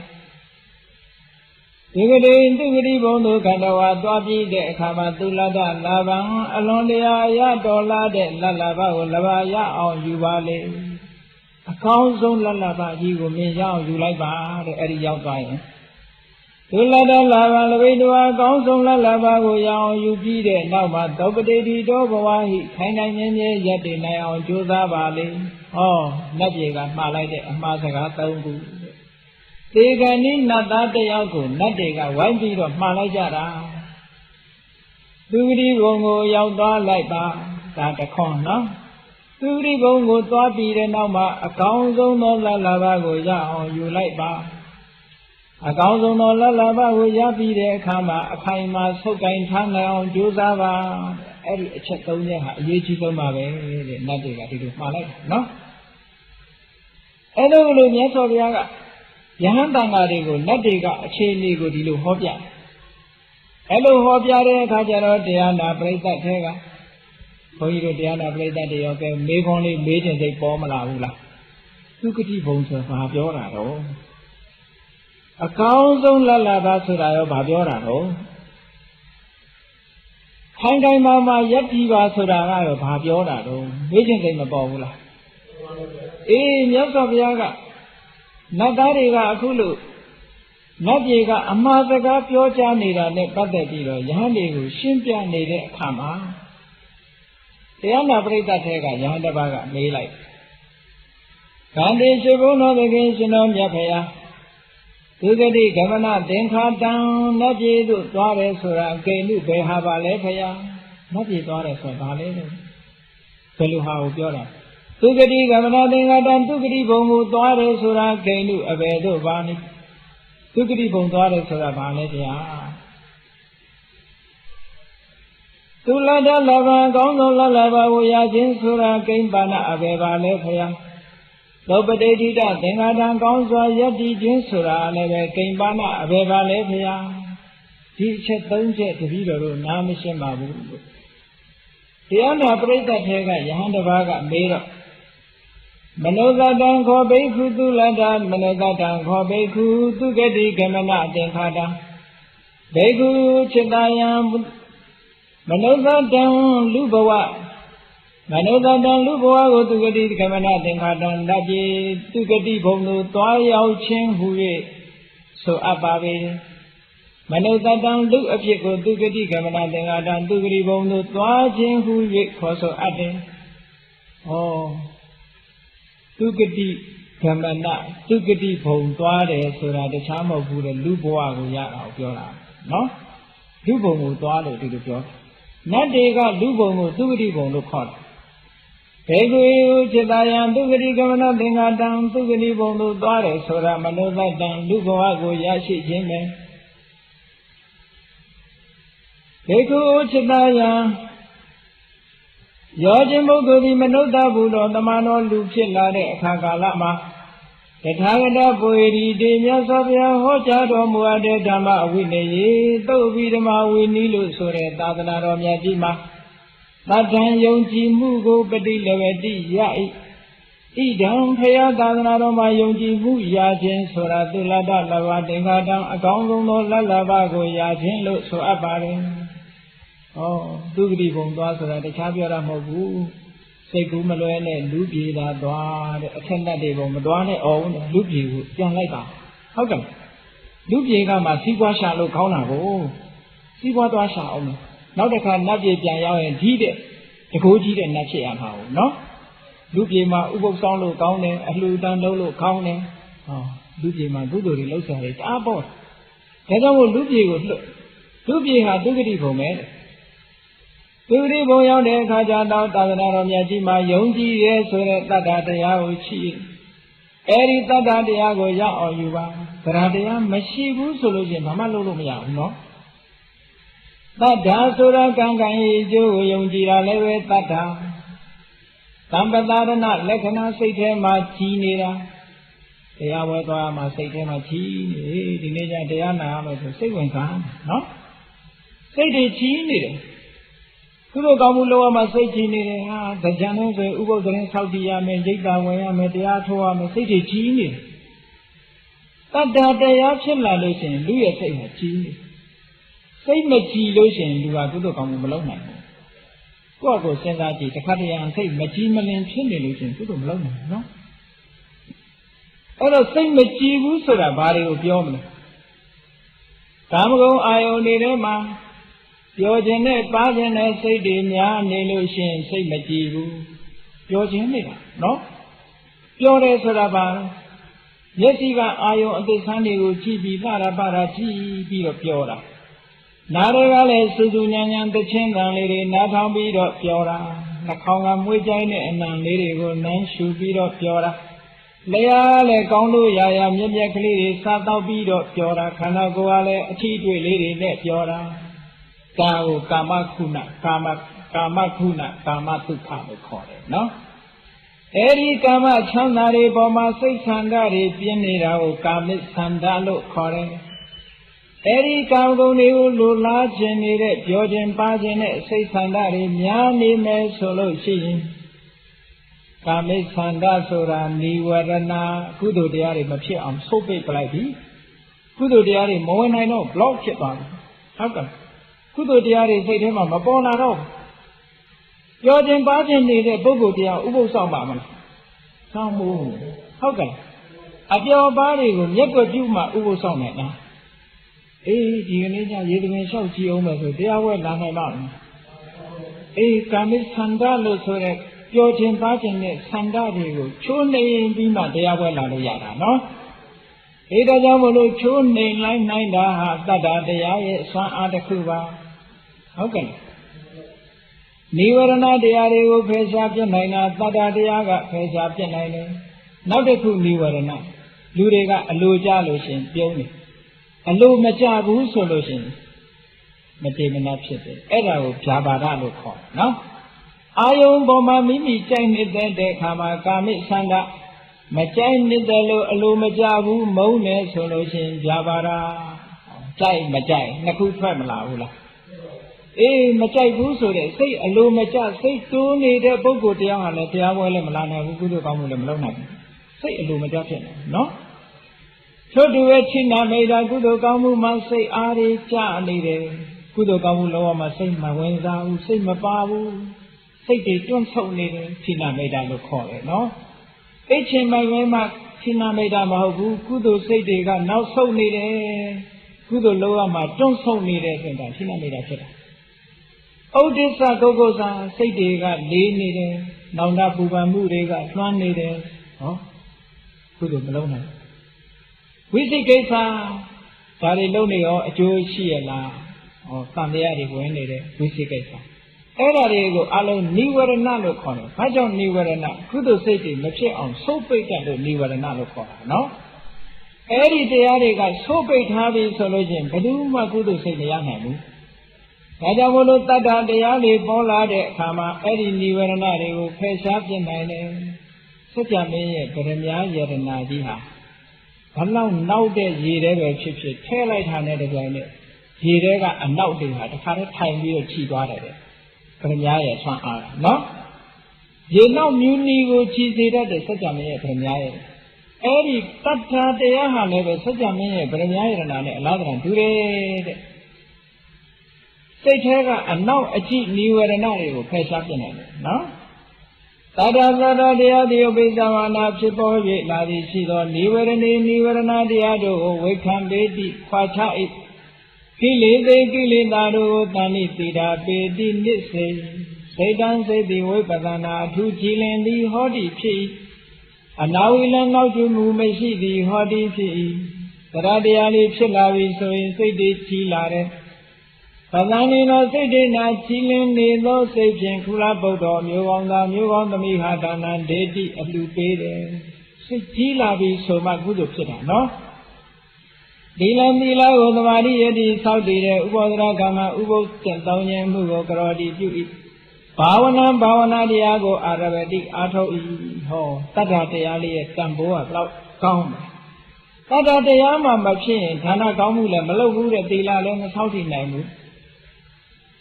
ဒီကတိသူကတိဘုံတို့ခန္ဓာဝါသွားပြီးတဲ့အခါမှာသူလတ္တလာဘံအလွန်တရာရတော်လာတဲ့လတ်လဘကိုလဘရအောင်ယူပါလေအကောင်းဆုံးလတ်လဘကြီးကိုမြင်ရအောင်ယူလိုက်ပါတဲ့အဲ့ဒီရောက်သွားရင်သူလတ္တလာဘံလဘိတဝါအကောင်းဆုံးလတ်လဘကိုရအောင်ယူပြီးတဲ့နောက်မှာသောပတိတိတောဘဝဟိခိုင်နိုင်မြဲမြဲရပ်တည်နိုင်အောင်ကြိုးစားပါလေဟောနတ်ပြေကမှားလိုက်တဲ့အမှားစကား၃ခုတေဂဏိနတ်သားတယောက်ကိုနတ်တွေကဝိုင်းပြီးတော့မှားလိုက်ကြတာသူဂတိဘုံကိုရောက်သွားလိုက်ပါဒါတခွန်းနော်သူဂတိဘုံကိုသွားပြီးတဲ့နောက်မှာအကောင်းဆုံးသောလတ်လဘကိုရအောင်ယူလိုက်ပါအကောင်းဆုံးသောလတ်လဘကိုရပြီးတဲ့အခါမှာအခိုင်အမာဆုပ်ကိုင်ထားနိုင်အောင်ကြိုးစားပါအဲ့ဒီအချက်၃ချက်ဟာအရေးကြီးဆုံးပါပဲတဲ့နတ်တွေကဒီလိုမှားလိုက်နော်အဲ့လိုမြတ်စွာဘုရားကယဟန်တန်ဃာတွေကိုနတ်တွေကအခြေအနေကိုဒီလိုဟောပြအဲ့လိုဟောပြတဲ့အခါကျတော့တရားနာပရိသတ်တွေကဘုန်းကြီးတို့တရားနာပရိသတ်တွေရောကဲမေးခွန်းလေးမေးတင်စိတ်ပေါ်မလာဘူးလားသူကတိဘုံဆိုဘာပြောတာတော့အကောင်းဆုံးလတ်လဘဆိုတာရောဘာပြောတာတော့ခိုင်ခိုင်မာမာယက်တီပါဆိုတာကရောဘာပြောတာတော့မေးတင်စိတ်မပေါ်ဘူးလားအေးမြတ်စွာဘုရားကနတ်သားတွေကအခုလို့နတ်ပြည်ကအမှားစကားပြောကြားနေတာနဲ့ပတ်သက်ပြီးတော့ယဟန်တွေကိုရှင်းပြနေတဲ့အခါမှာတရားနာပရိသတ်တွေကယဟန်တစ်ပါးကမေးလိုက်ဂန္ဒီရှိဘုန်းတော်သခင်ရှင်တော်မြတ်ဖေဟာသူဂတိဂမနသင်္ခါတံနတ်ပြည်သို့သွားတယ်ဆိုတာအကိနုဘယ်ဟာပါလဲဖေဟာနတ်ပြည်သွားတယ်ဆိုတာဘာလဲလို့ဘယ်လိုဟာကိုပြောတာသူဂတိကမနာသင်္ဃတံသူဂတိဘုံကိုသွားတယ်ဆိုတာဂိဏုအဘယ်သို့ပါနည်းသူဂတိဘုံသွားတယ်ဆိုတာဘာလဲတရားသူလတ္တလဘံကောင်းဆုံးလလဘကိုရခြင်းဆိုတာဂိမ့်ပါဏအဘယ်ပါလဲခရားသောပတိဋ္ဌိတသင်္ဃတံကောင်းစွာယတ္တိခြင်းဆိုတာလည်းပဲဂိမ့်ပါဏအဘယ်ပါလဲခရားဒီအချက်၃ချက်တပည့်တော်တို့နားမရှင်းပါဘူးတရားနာပရိသတ်တွေကယဟန်တစ်ပါးကမေးတော့မနောဇတံခောဘိက္ခုသူလတ္တမနောဇတံခောဘိက္ခုသူဂတိကမနသင်္ခါတံဘိက္ခုจิตာယံမနောဇတံလူဘဝမနောဇတံလူဘဝကိုသူဂတိကမနသင်္ခါတံတပြေသူဂတိဘုံသို့သွားရောက်ခြင်းဟူ၍ဆိုအပ်ပါပေမနောဇတံလူအဖြစ်ကိုသူဂတိကမနသင်္ခါတံသူဂတိဘုံသို့သွားခြင်းဟူ၍ခေါ်ဆိုအပ်တယ်။ဩသူဂတိကမနသူဂတိဘုံသွားတယ်ဆိုတာတခြားမဟုတ်ဘူးလေလူဘဝကိုရအောင်ပြောတာနော်လူဘုံကိုသွားလို့ဒီလိုပြောနတ်တွေကလူဘုံကိုသူဂတိဘုံလို့ခေါ်တယ်ဘေကွေจิตာယံသူဂတိကမနသင်္ဃတံသူဂတိဘုံသို့သွားတယ်ဆိုတာမနောဇတံလူဘဝကိုရရှိခြင်းပဲဘေကွจิตာယံယောခြင်းပုဂ္ဂိုလ်ဒီမနုဿဘုတော်တမန်တော်လူဖြစ်လာတဲ့အခါကာလမှာတထာဂတပွေရီတေမြတ်စွာဘုရားဟောကြားတော်မူအပ်တဲ့ဓမ္မအဝိနည်းသုတ်ပြီးဓမ္မဝိနည်းလို့ဆိုတဲ့သာသနာတော်မြတ်ကြီးမှာသတ္တံယုံကြည်မှုကိုပฏิလဝတိယဣဒံဖရာသာသနာတော်မှာယုံကြည်မှုရခြင်းဆိုတာသုလတ္တလဘသင်္ခါတံအကောင်းဆုံးသောလတ်လဘကိုရခြင်းလို့ဆိုအပ်ပါတယ်ဩသူဂတိဘုံသွားဆိုတာတခြားပြောတာမဟုတ်ဘူးစိတ်ကူးမလွဲနဲ့လူပြေတာသွားတဲ့အထက်နဲ့တွေဘုံမသွားနဲ့ဩလူပြေကိုပြန်လိုက်ပါဟုတ်တယ်လူပြေကမှစီးပွားရှာလို့ခေါင်းတာကိုစီးပွားသွားရှာအောင်နောက်တစ်ခါနတ်ပြေပြန်ရောက်ရင်ကြီးတဲ့တကိုးကြီးတဲ့နတ်ဖြစ်ရမှာဟုတ်နော်လူပြေမှာဥပုသ်ဆောင်လို့ကောင်းတယ်အလှူဒန်းလုပ်လို့ကောင်းတယ်ဟောလူပြေမှာကုသိုလ်တွေလုပ်စားတယ်တအားပေါ့ဒါကြောင့်မို့လူပြေကိုလွတ်လူပြေဟာသူဂတိဘုံပဲသူဂတိဘုံရောက်တဲ့အခါကျတော့သာသနာတော်မြတ်ကြီးမှာယုံကြည်ရဲဆိုတဲ့တတ္တတရားကိုရှိအဲဒီတတ္တတရားကိုရအောင်ယူပါသရတရားမရှိဘူးဆိုလို့ရှိရင်ဘာမှလုပ်လို့မရဘူးနော်တတ္တဆိုတာကံကံရဲ့အကျိုးကိုယုံကြည်တာလည်းပဲတတ္တသံပတာရဏလက္ခဏာစိတ်ထဲမှာကြီးနေတာတရားဝဲသွားမှစိတ်ထဲမှာကြီးနေဒီနေ့ကျတရားနာရမယ်ဆိုစိတ်ဝင်စားနော်စိတ်တွေကြီးနေတယ်သူတို့ကောင်းမှုလုပ်ရမှစိတ်ကြီးနေတယ်ဟာကြံလို့ဆိုဥပုသ်သတင်းဆောက်တည်ရမယ်ရိတ်တာဝင်ရမယ်တရားထိုးရမယ်စိတ်တွေကြီးနေတယ်တ တ္တတရားဖြစ်လာလို့ရှိရင်လူရဲ့စိတ်ဟာကြီးနေစိတ်မကြည်လို့ရှိရင်လူကကုသိုလ်ကောင်းမှုမလုပ်နိုင်ဘူးကိုယ့်ကိုယ်စဉ်းစားကြည့်တစ်ခါတည်းရန်စိတ်မကြည်မလင်ဖြစ်နေလို့ရှိရင်ကုသိုလ်မလုပ်နိုင်ဘူးနော်အဲ့တော့စိတ်မကြည်ဘူးဆိုတာဘာတွေကိုပြောမလဲကာမဂုဏ်အာယုန်တွေထဲမှာပြောခြင်းနဲ့ပါခြင်းနဲ့စိတ်တွေများနေလို့ရှိရင်စိတ်မကြည်ဘူးပြောခြင်းနေတာနော်ပြောတယ်ဆိုတာဘာလဲမျက်စိကအာယုံအသက်ဆန်းတွေကိုကြည့်ပြီးပါတာကြည့်ပြီးတော့ပြောတာနားတွေကလည်းစူးစူးညံ့ညံ့သချင်းတန်လေးတွေနားထောင်ပြီးတော့ပြောတာနှာခေါင်းကမွေးကြိုင်းတဲ့အနံလေးတွေကိုနမ်းရှူပြီးတော့ပြောတာလျှာလည်းကောင်းလို့ရာမြက်မြက်ကလေးတွေစားတော့ပြီးတော့ပြောတာခန္ဓာကိုယ်ကလည်းအထီးတွေ့လေးတွေနဲ့ပြောတာဒါကိုကာမခုဏကာမခုဏကာမဒုက္ခလို့ခေါ်တယ်နော်အဲဒီကာမချမ်းသာတွေပေါ်မှာစိတ်ဆန္ဒတွေပြင်းနေတာကိုကာမိဆန္ဒလို့ခေါ်တယ်အဲဒီကာမဂုဏ်တွေကိုလိုလားခြင်းနေတဲ့ပြောခြင်းပါခြင်းနဲ့စိတ်ဆန္ဒတွေများနေမယ်ဆိုလို့ရှိရင်ကာမိဆန္ဒဆိုတာနိဝရဏကုသိုလ်တရားတွေမဖြစ်အောင်ဆုတ်ပိတ်ပလိုက်ပြီကုသိုလ်တရားတွေမဝင်နိုင်တော့ block ဖြစ်သွားတယ်ဟုတ်ကဲ့ကုသိုလ်တရားတွေစိတ်ထဲမှာမပေါ်လာတော့ပြောခြင်းပါခြင်းနေတဲ့ပုဂ္ဂိုလ်တရားဥပုသ်ဆောင်ပါမလားဆောင်မှုဟုတ်ကဲ့အပျော်ပါးတွေကိုမျက်ကွယ်ပြုမှဥပုသ်ဆောင်နိုင်လားအေးဒီကနေ့ကျရေသမင်လျှောက်ကြည့်အောင်မယ်ဆိုတရားဝဲလာနိုင်ပါ့မလားအေးကာမိဆန္ဒလို့ဆိုတဲ့ပြောခြင်းပါခြင်းနဲ့ဆန္ဒတွေကိုချိုးနှိမ်ပြီးမှတရားဝဲလာလို့ရတာနော်အေးဒါကြောင့်မလို့ချိုးနှိမ်လိုက်နိုင်တာဟာတတ္တတရားရဲ့စွမ်းအားတစ်ခုပါဟုတ်ကဲ့နိဝရဏတရားတွေကိုဖယ်ရှားပြနိုင်တာတတ္တတရားကဖယ်ရှားပြနိုင်တယ်နောက်တစ်ခုနိဝရဏလူတွေကအလိုကြလို့ရှင်ပြုံးတယ်အလိုမကြဘူးဆိုလို့ရှင်မတည်မနာဖြစ်တယ်အဲ့ဒါကိုဗျာပါဒလို့ခေါ်နော်အာယုံပေါ်မှာမိမိကြိုက်နေတဲ့အခါမှာကာမိဆန္ဒမကြိုက်နေတဲ့လို့အလိုမကြဘူးမုန်းတယ်ဆိုလို့ရှင်ဗျာပါဒကြိုက်မကြိုက်နှစ်ခုထွက်မလာဘူးလားအေးမကြိုက်ဘူးဆိုတဲ့စိတ်အလိုမကျစိတ်တိုးနေတဲ့ပုဂ္ဂိုလ်တရားဟာလည်းတရားပွဲလည်းမလာနိုင်ဘူးကုသိုလ်ကောင်းမှုလည်းမလုပ်နိုင်ဘူးစိတ်အလိုမကျဖြစ်နေနော်ထို့တူပဲချိနာမိတ်တာကုသိုလ်ကောင်းမှုမှစိတ်အားတွေကျနေတယ်ကုသိုလ်ကောင်းမှုလောကမှာစိတ်မဝင်စားဘူးစိတ်မပါဘူးစိတ်တွေတွန့်ဆုတ်နေတယ်ချိနာမိတ်တာလို့ခေါ်တယ်နော်အိတ်ချင်မိုင်ဝဲမှာချိနာမိတ်တာမဟုတ်ဘူးကုသိုလ်စိတ်တွေကနောက်ဆုတ်နေတယ်ကုသိုလ်လောကမှာတွန့်ဆုတ်နေတယ်ဆိုတာချိနာမိတ်တာဖြစ်တာဩဒိစ္စကုက္ကုစာစိတ်တွေကလေးနေတယ်နောင်တပူပန်မှုတွေကလွှမ်းနေတယ်ဟောကုသိုလ်မလုံးနိုင်ဝိသိကိစ္စဒါတွေလုံးနေရောအကျိုးရှိရလားဟောသံတရားတွေဝင်နေတယ်ဝိသိကိစ္စအဲ့ဒါတွေကိုအလုံးနိဝရဏလို့ခေါ်တယ်ဘာကြောင့်နိဝရဏကုသိုလ်စိတ်တွေမဖြစ်အောင်ဆုတ်ပိတ်တတ်လို့နိဝရဏလို့ခေါ်တာနော်အဲ့ဒီတရားတွေကဆုတ်ပိတ်ထားပြီဆိုလို့ချင်းဘယ်သူမှကုသိုလ်စိတ်မရနိုင်ဘူးဒါကြောင့်မို့လို့တတ္တတရားတွေပေါ်လာတဲ့အခါမှာအဲ့ဒီနိဝရဏတွေကိုဖယ်ရှားပြနိုင်တယ်စัจ जा မင်းရဲ့ဗရမ ्या ယရနာကြီးဟာဘလောက်နောက်တဲ့ရေထဲပဲဖြစ်ဖြစ်ထဲလိုက်တာနဲ့တပြိုင်နက်ရေထဲကအနောက်တွေဟာတခါတည်းထိုင်ပြီးတော့ခြိသွားတယ်ဗရမ ्या ရဲ့ဆွမ်းအားနော်ရေနောက်မြူနီကိုခြိစေတတ်တဲ့စัจ जा မင်းရဲ့ဗရမ ्या ရဲ့အဲ့ဒီတတ္တတရားဟာလည်းပဲစัจ जा မင်းရဲ့ဗရမ ्या ယရနာနဲ့အလားတူတယ်တဲ့စိတ်ထဲကအနောက်အကြည့်နိဝရဏတွေကိုဖယ်ရှားပြနိုင်တယ်နော်တတ္တတရားတိယပိသဝနာဖြစ်ပေါ်၍လာသည်ရှိသောနိဝရဏတရားတို့ကိုဝိခံပေတိခွာချ၏ကိလေသာတို့ကိုတဏှိတိတာပေတိနစ်စေစိတ်တံစိတ်တိဝိပဿနာအထူးကြည်လင်သည်ဟောတိဖြစ်၏အနာဝိလနောက်ကျွမှုမရှိသည်ဟောတိဖြစ်၏တရားလေးဖြစ်လာပြီဆိုရင်စိတ်တွေကြီးလာတယ်ပဇာနိနောစိတ်ဒေနာချီလင်းနေသောစိတ်ဖြင့်ကုလပုဒ္ဓောမျိုးကောင်းသားမျိုးကောင်းသမီးဟာဒါနံဒေတိအလှပေးတယ်စိတ်ကြီးလာပြီဆိုမှကုသိုလ်ဖြစ်တာနော်ဒီလသီလကိုသမာဓိယတိဆောက်တည်တဲ့ဥပောဒရကမ္မဥပုသ်တဲ့တောင်းခြင်းမှုကိုကရောတိပြု၏ဘာဝနာတရားကိုအာရဝတိအာထုတ်၏ဟောတတ္တတရားလေးရဲ့တန်ဖိုးကဘလောက်ကောင်းတယ်တတ္တတရားမှမဖြစ်ရင်ဒါနကောင်းမှုလည်းမလုပ်ဘူးတဲ့သီလလည်းမဆောက်တည်နိုင်ဘူး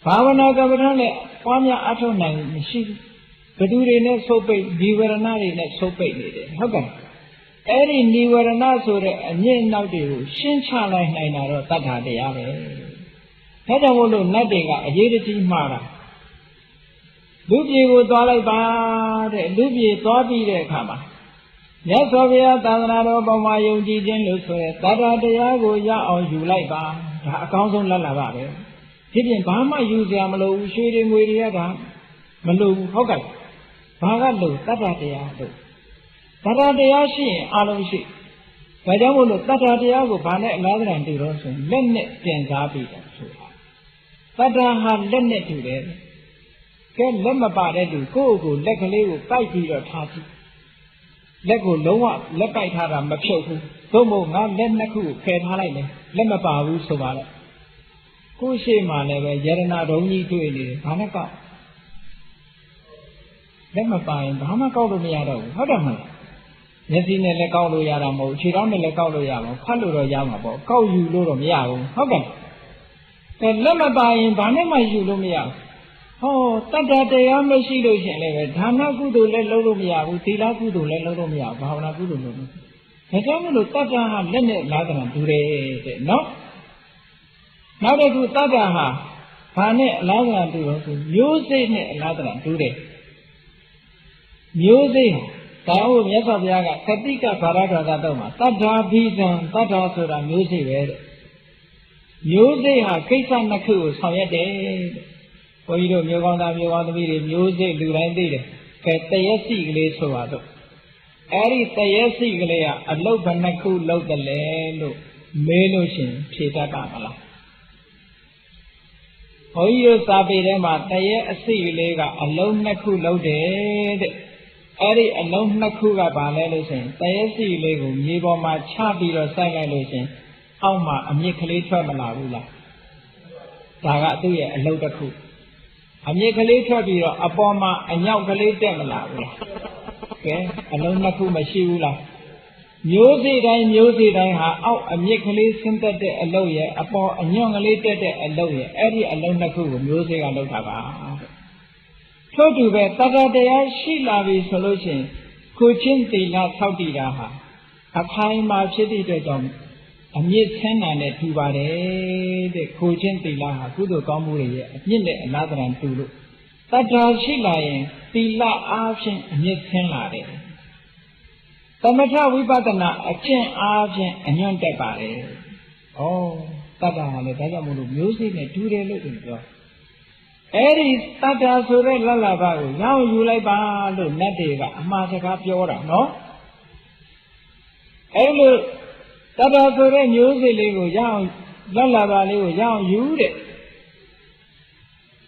ဘာဝနာကမ္မထာနဲ့ပွားများအထောက်နိုင်မရှိဘူးဘယ်သူတွေနဲ့ဆုပ်ပိတ်ဒီဝရဏတွေနဲ့ဆုပ်ပိတ်နေတယ်ဟုတ်ကဲ့ Eri Nivarana Sura and Yen Naudu, Shin Chala Naina, Tata de Ave. Hedawolo Nadiga, a Yediti Mara. Lubi would dolly bad, Lubi Tobi de Kama. Yes, Ovia, Tanado, Bamayo, Gijan Luce, Tata de Ago, Ya or Julaiba, a council Lalabare. Hidden Bama use Yamalo, shading with Yaga, Malu, Hoga, Pagalu, Tata de Ago. Tata de Ashi, Aloshi. Pajamolo, Tata de Ago, Bana, another anti Rosen, Lennet, Genzabi. Tata had Lennet to them. Can Lemma do go, Lekale, Pipey or Tati. Lego Loa, Lepai Tara, Machoku, Tomo, Lenaku, Ken Halane, Lemma Baru Sovala. Kushima never, Yerana, Roni to it, Hanaka. Lemma Pine, Hamako Miado, Hodama. Nesine Lecaulo Yaramo, Chirame Lecaulo Yamo, Paluro Yamabo, call you Luro Miao, Hogan. Then Lemma Pine, Banema Yulumia. Oh, Tata de Amashiro Sheleve, Hanakudu let Lorumia, Utilakudu let Lorumia, Bahanakudu. Hetamu Tata had Lenet Ladran today, no? Now they do Tata ha, Pane Ladran to music Ladran today. Music, Tao Yasabiaga, Katika Parada Doma, Tata Pisan, Tata Sura music. Music ha, Kisan Naku, Sayade. For you don't go down your other music, do I did it? Get the Yasi Glazo. Ari Tayasi Glea, a low Banaku, low the land, Melushin, Chita Kamala. For you sabi them at Tayasi Lega, a low Naku loaded. Ari a low Nakuga Balelusin, Tayasi Lego, Yiboma, Chabi or Sagalusin, Alma, a Mikali Famila. Taga do a low the cook. A Nicolata upon my and Yaukale Demala. Okay, alone Naku Mashula. Music I have out a Nicolay Sinter de Aloya upon a young later de Aloya, Eddie alone Naku, music and Lotava. So to the Tata de Shilavi solution, Kuchin de la Saudiraha, a kind of city to them. A mere 10 and a 2 by the Kuchin de la Kudo Kamuri, another and 2. Tata Shilayan, Tila Argent, and yet 10 lade. Tamata Vipatana, a chain argent, and young debare. Oh, Tata, the Tagamu music and 2 day looking job. Eris Tata Sure Lalabago, now you like Balu, Nadiga, Masaka Piora, no? Hello. Tata Sure music lego young Lalaba lego young you it.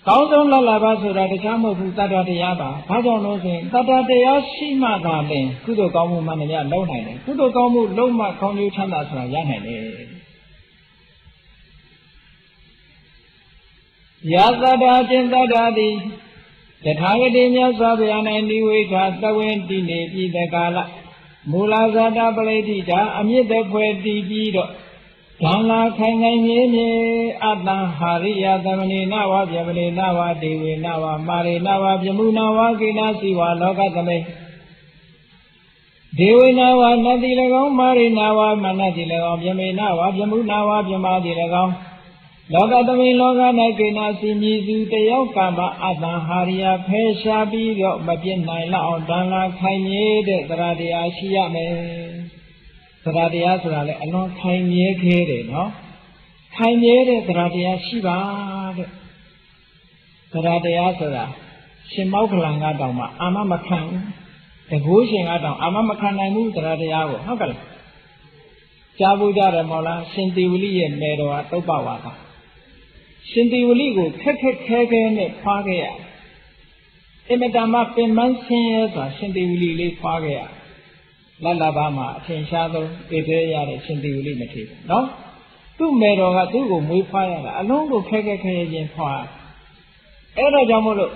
Thousand Lalaba so that the Chamo Tata de Yaba, Pazo knows him, Tata de Yashima Garden, Kudo Gamu Mania Lona, Kudo Gamu Loma Konu Chandas Yane. Yazada Jendadi, the Hagadinia Sabiana and Niwika, the wind in the Gala. Mulazada Baledita, amid the Puerto Tala Kangay, Adna Haria, Damaninawa, Yamaninawa, Devinawa, Marinawa, Yamunawa, Ginasiwa, Logatame. Devinawa, Nadilago, Marinawa, Manadilago, Yaminawa, Yamunawa, Yamadilago. Logatame, Logana, Ginasi, Mizu, the Yokama, Adna Haria, Peshabi, Mabina, Dana Kanye, the Radia Shiame. The Radia Srale, and not Kanye Kere, no? Kanye, the Radia Shiva. The Radia Sra. Shimokalanga Dama, Amamakan. The Gushing Adam, Amamakan, I moved the Radia. How can Jabuja Mola, Sinti Willi and Medo at Topawaka. Sinti Willigo, Keke and Pagaya. Emetama Penmansias, Sinti Willi Pagaya. Lalabama, Chenshado, Etea, Sinti Willi material. No? Two Medo, two go move fire, along go Keke and Fire. Era Jamolo.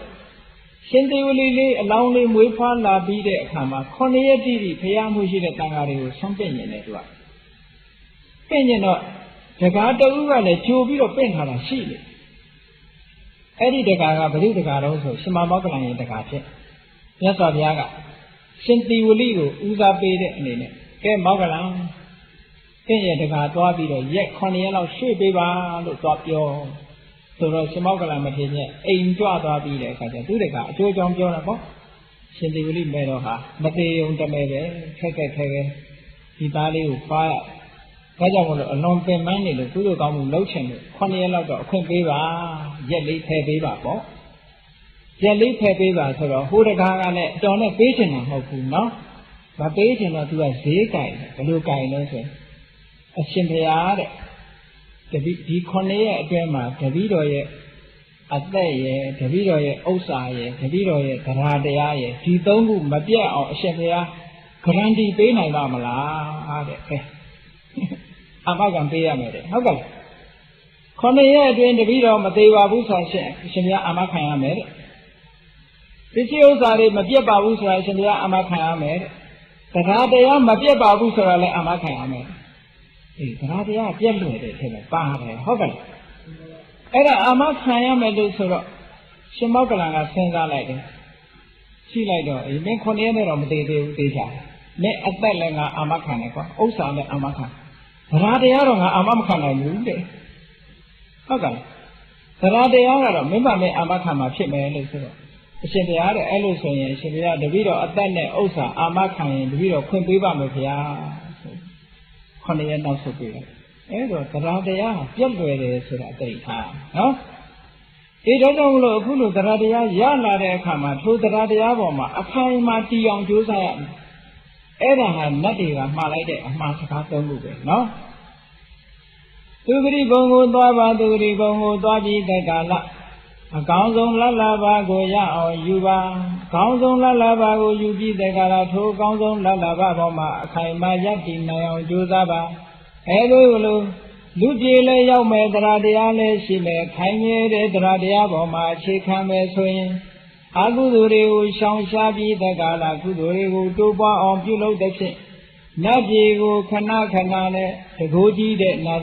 Sinti Willi, along him with Fala be the Kama, Cornea Didi, Payamushi the Tangari, something in it. Penny the Gata Uga, the Chubi of Penhara, she. Eddie the Gaga, believe the God also, Simamakan in the Gata. Yes, Aviaga. Sinti Uligo, Uza Bede, and in it. cái máu cái lắm cái gì thì cả toa bị rồi dẹp con này nó suy bị ba lúc toa bio rồi xem máu cái lắm mà thế nhỉ anh cho toa bị rồi cả tôi đấy cả tôi cho ông cho là bó xin đi với mẹ đó hả mà thì ông ta mẹ đấy cái thì ta đi phá cái dòng là non bên máy này được tôi được còn một lấu chèn được con này nó có khuyên bị ba dẹp lý thay bị ba bó dẹp lý thay bị ba sau đó hú được cả này cho nó biết chừng nào học phụ nó và biết chừng nào tôi là dễ cày cái lúa cày nữa rồi xin thầy á đấy cái bị con này cái mà cái bị rồi ở đây cái bị rồi ấu sa cái bị rồi cái ra đây thì tôi cũng mà biết ở xin thầy á cái anh đi bên này mà là đấy à mà còn bây giờ mày đấy không cần con này cái bị rồi mà tôi vào bút sa xin thầy à mà khai à mày đấy cái chiếu sa đấy mà biết vào bút sa xin thầy à mà khai à mày đấy cái ra đây mà biết vào bút sa lại à mà khai à màyဒါတရားပြက်လွယ်တယ်ထင်တယ်ပါတယ်ဟုတ်ကဲ့အဲ့ဒါအာမခံရမယ်လို့ဆိုတော့ရှင်မောကလန်ကစဉ်းစားလိုက်တယ်ရှိလိုက်တော့မင်း9ရက်နဲ့တော့မသေးသေးဘူးသေးချာမင်းအသက်လည်းငါအာမခံတယ်ကွာဥစ္စာလည်းအာမခံဒါတရားတော့ငါအာမမခံနိုင်ဘူးတဲ့ဟုတ်ကဲ့ဒါတရားကတော့မင်းမမင်းအာမခံမှာဖြစ်မယ်လို့ဆိုတော့အရှင်တရားတဲ့အဲ့လိုဆိုရင်အရှင်ဘုရားတပည့်တော်အသက်နဲ့ဥစ္စာအာမခံရင်တပည့်တော်ခွင့်ပေးပါမယ်ဗျာคนนี้น่าสุดเลยแต่ราเดียเปลี่ยนไปเลยสุดอะติท่าเนาะอีเรื่องเราพูดถึงราเดียยาลาเดะขามาทุกราเดียบอกมาอภัยมาตียองจูใส่เราหานัดเดียวมาไล่เดะมาสักการตรงรูปเนาะตุกรีบงกูตัวบาตุกรีบงกูตัวจีแต่กาละก้าวทรงละลาบาโกยาเอาอยู่บาก้าวทรงละลาบาโกอยู่จีแต่กาละทุกก้าวทรงละลาบาบอกมาอภัยมายัดตีนายเอาจูซาบาลูจีเลยยาวเมตราเดียเลยสิเมใครเมเดตราเดียบอกมาเชิดขันเมสวยอากุดุริวช่างชาบีแต่กาละกุดุริวตัวป้าอมพิโลเด็กนับจีกูขณะเนี่ยตะโกจีเดนา